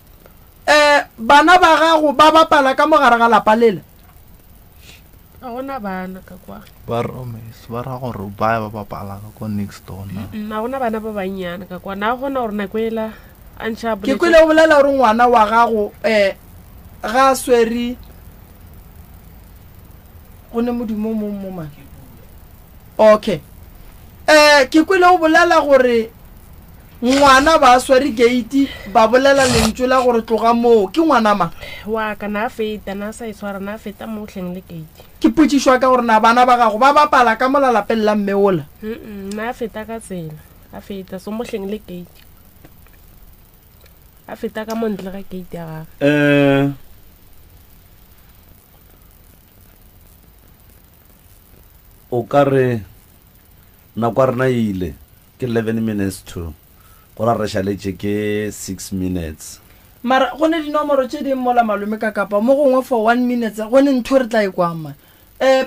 bana ba gago ba bapala ka mogare ga lapa lela a gona bana ka kwa ba romes ba ra gore ba ba bapala ka kwa next door na a gona bana ba bannyana ka kwa na gona gore nako ela a ntšha ke kwele o bolela gore ngwana wa gago ga sweri go ne modimo mo mang okay ke kwele o bolela gore ngwana ba sweri gate ba bolela lentšwe la gore tloga moo ke ngwana ma wa ka na feta na sa iswara na feta mo tleng le gate ke putsišwa ka gore na bana ba gago ba bapala ka molalapeng la mmeola na feta ka tsela a feta so mo tleng le gate a feta ka montle ga gate ya gago o ka re nako a rena ile ke 11 minutes to gora re šaletše ke 6 minutes mara go ne dinomoro tše di mola malome ka kapa mo gongwe for 1 minute go ne ntho re tla e kwama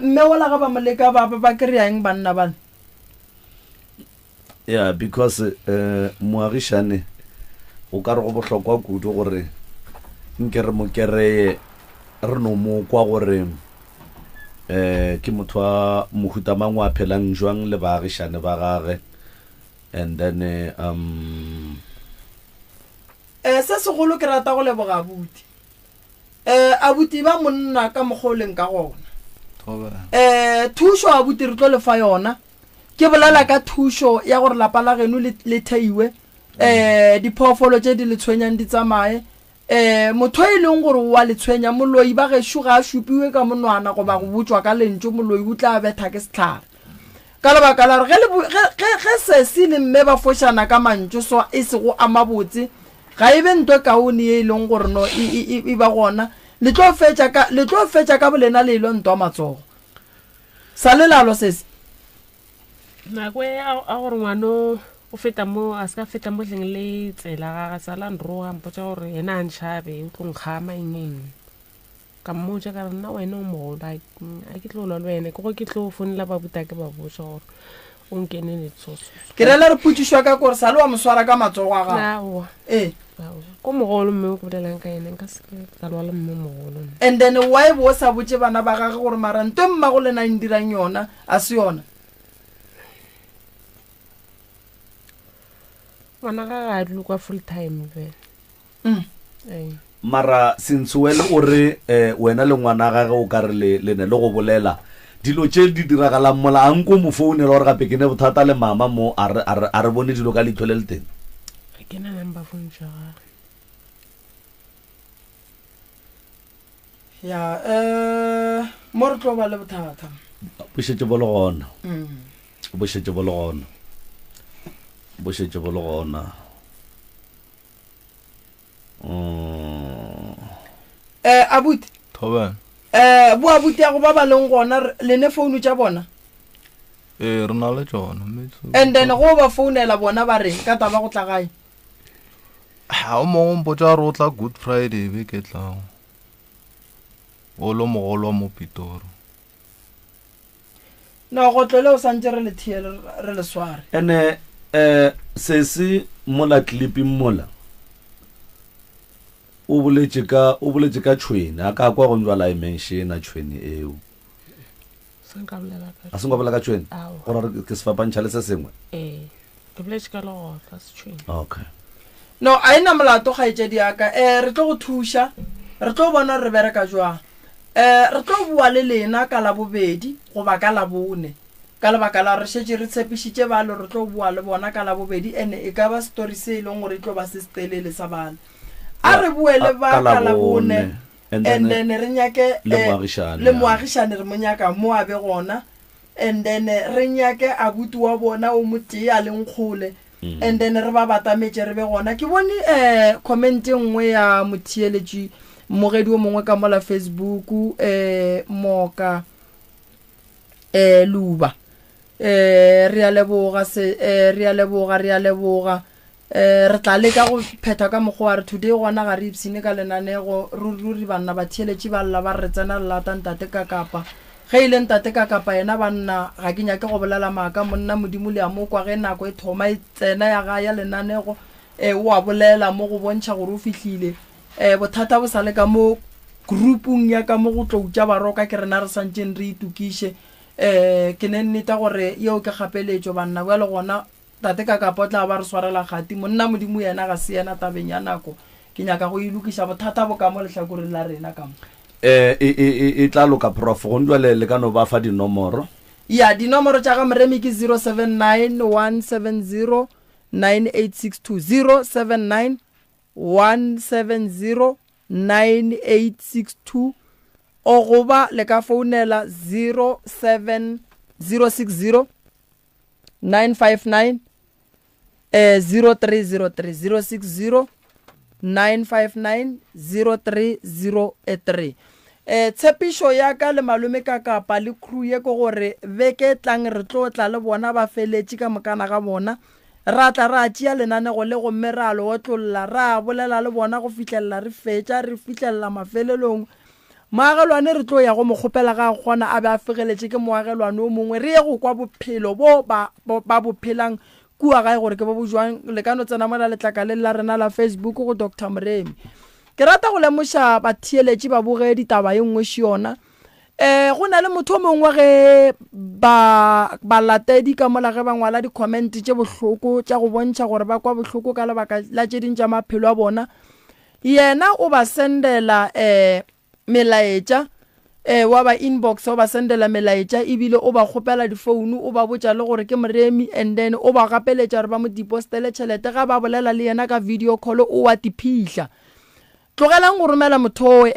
mme ola ga ba moleka ba kry-ang banna bana yeah because moagišane o ka re go bohlokwa kudu gore nke re mo kereye re no mo kwa gore ke motho wa mohuta mangwe a phelang jwang le baagišane ba gage and then se segolo ke rata go leboga abuti abuti ba monna ka mogoleng ka gona thušo abuti re tlo lefa yona ke bolela ka thušo ya gore lapa la geno le theiwe diphoofolo tše di le tshwenyang di tsamaye motho e leng gore wa le tshwenya moloi ba gešo ga a šupiwe ka monwana go ba go botswa ka lentso moloi o tla betha ke setlhare ka lebaka la re ge sesi le mme ba fošana ka mantso so e se go ama botse ga e be ntwe kaone e leng gore no e ba gona le tlo fetša ka bolena le ilo ntwa matsogo sa lelalo sesi nako a gore ngwano o feta mo a se ka feta mo tleng le tsela ga ga sala nroga mpotsa gore ena a ntšhabe o tlo nkgama engeng ka mmotsa ka re nna wena o mogolo a ke tlo lwa le wena ke go ke tlo founela babuta ke ba botsa gore o nkene letsoso ke rela re putsishwa ka gore sale wa moswara ka matsogo a gago aowa ko mogolo mme o ke bolelang ka ene nka se ka lwa le mme mogolo and then why bo sa botse bana ba gage gore mara nto mmago le na ndirang yona a se yona ngwana ga ga dilo kwa full time mara since wele o re wena le ngwana gage o ka re le ne le go bolela dilo tše di diragalang mola a nko mo founela gore gape ke ne bothata le mama mo a re bone dilo ka leitho le le teng ke na number phone tša ya mo re tlo ba le bothata bošetše bo le gona bošetše bo le gona bošetše bo le gona abuti Thoben. bo abuti ya go ba ba leng gona le ne founu tša bona Re na le tšona. and then go ba founela bona ba reng ka taba go tla gae Ha o mongwe mpotsa re o tla Good Friday be ke tlang. O lo mogolo wa mo Pitori. no go tlole o santse re le thiele re le sware ene se mola clipping mola o boletše ka tšhwene a ka kwa go njwala e menshena tšhwene eo a se nka bolela ka tšhwene gore ke sefapantšha le se sengwe ke boletše ka legotla setšhwene okay no a ena molato kgaetšedi yaka re tlo go thuša re tlo bona re bereka jwang re tlo bua le lena ka la bobedi goba ka la bone ka lebaka la re šetše re tshepišitše balo re tlo bua le bona ka la bobedi ene e ka ba story se e leng gore e tlo ba se setelele sa bana a re buele ba ka la bone and then re nyake le moagišane re mo nyaka mo a be gona and then re nyake abuti wa bona o motee a leng kgole and then re ba batametše re be gona ke bone comment nngwe ya motheeletši mogedi o mongwe ka mola Facebook moka luba re a leboga re tla leka go phetha ka mokgwa re today gona ga re ipsine ka lenanego ruri banna ba theeletše ba lla ba re tsena lata ntate ka kapa ge ile ntate ka kapa yena banna ga ke nyake go bolela maaka monna modimo le a mo kwa ge nako e thoma e tsena ya ga ya lenanego o a bolela mo go bontšha gore o fihlile bothata bo sa le ka mo groupung ya ka mo go tloutša baroka ke rena re santšeng re itukiše ke ne nneta gore yeo ke gapeletšo banna bjale gona tate ka kapa o tla ba re swarela kgati monna modimo yena ga se yena tabeng ya nako ke nyaka go ilukiša bothata bo ka mo lehlakoreng la rena ka mo e tla loka prof go ndwale le ka no ba fa dinomoro ya dinomoro tša ga moremi ke 079 170 9862 079 170 9862 o goba le ka founela 060 959 0303 060 959 0303 tshepišo ya ka le malome ka kapa le crew ye ko gore beke tlang re tlo tla le bona ba feletše ka mokana ga bona ra tla ra tšea lenanego le go meralo o tlolla ra bolela le bona go fihlelela re fetša re fihlelela mafelelong moagelwane re tlo ya go mokgopela ga gona a be a fegeletše ke moagelwane o mongwe re ye go kwa bophelo bo ba bophelang kua gae gore ke bo bojwang le ka no tsena mola letlaka le la rena la Facebook go Dr. Moremi ke rata go lemoša batheeletši ba boge ditaba ye nngwe še yona go na le motho mongwe ge ba latedi ka mola ge ba ngwala di-comment tše bohloko tša go bontšha gore ba kwa bohloko ka lebaka la tše ding tša maphelo a bona yena o ba sendela melaetša wa ba inbox o ba sendela melaetša ebile o ba kgopela difounu o ba botša le gore ke Moremi and then o ba gapeletša gore ba mo dipostele tšhelete ga ba bolela le yena ka video call o wa tiphihla tlogelang go romela motho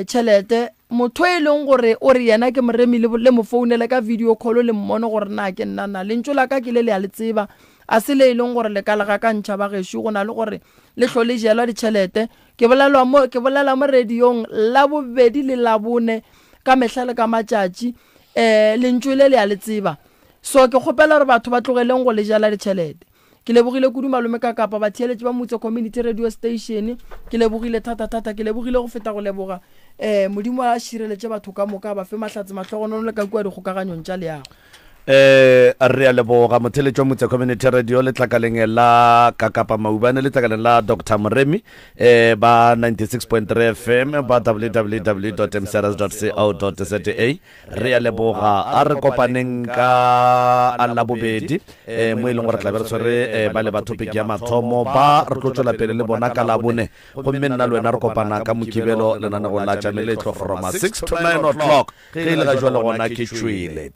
tšhelete motho e leng gore o re yena ke Moremi le mo founela ka video call le mmono gore na ke nnana le ntšo la ka ke le a le tseba a se le e leng gore le ka lega ka ntšha ba gešo go na le gore le hlole jelwa ditšhelete ke bolela mo radiong la bobedi le la bone ka mehla le ka matšatši le ntšo le a le tseba so ke kgopela gore batho ba tlogeleng go le jela ditšhelete ke lebogile kudu malome ka kapa batheeletši ba motse community radio station ke lebogile thata ke lebogile go feta go leboga modimo a shireletse batho ka moka ba fe mahlatse mahlogonono le ka kua dikgokaganyong tša leago re a leboga motheletši wa motse community radio le tlakaleng la kakapa maubane le tlakaleng la Dr. Moremi ba 96.3 FM ba www.mceras.co.za re a leboga a re kopaneng ka a labobedi mo e leng gore tlabe re tshwere ba le ba topic ya mathomo ba re tlo tswela pele le bona ka labone gomme nna le wena re kopana ka mokibelo lenanego la tšameletlo from 6 to 9 o'clock ge ile ga jwa le gona ke tšwele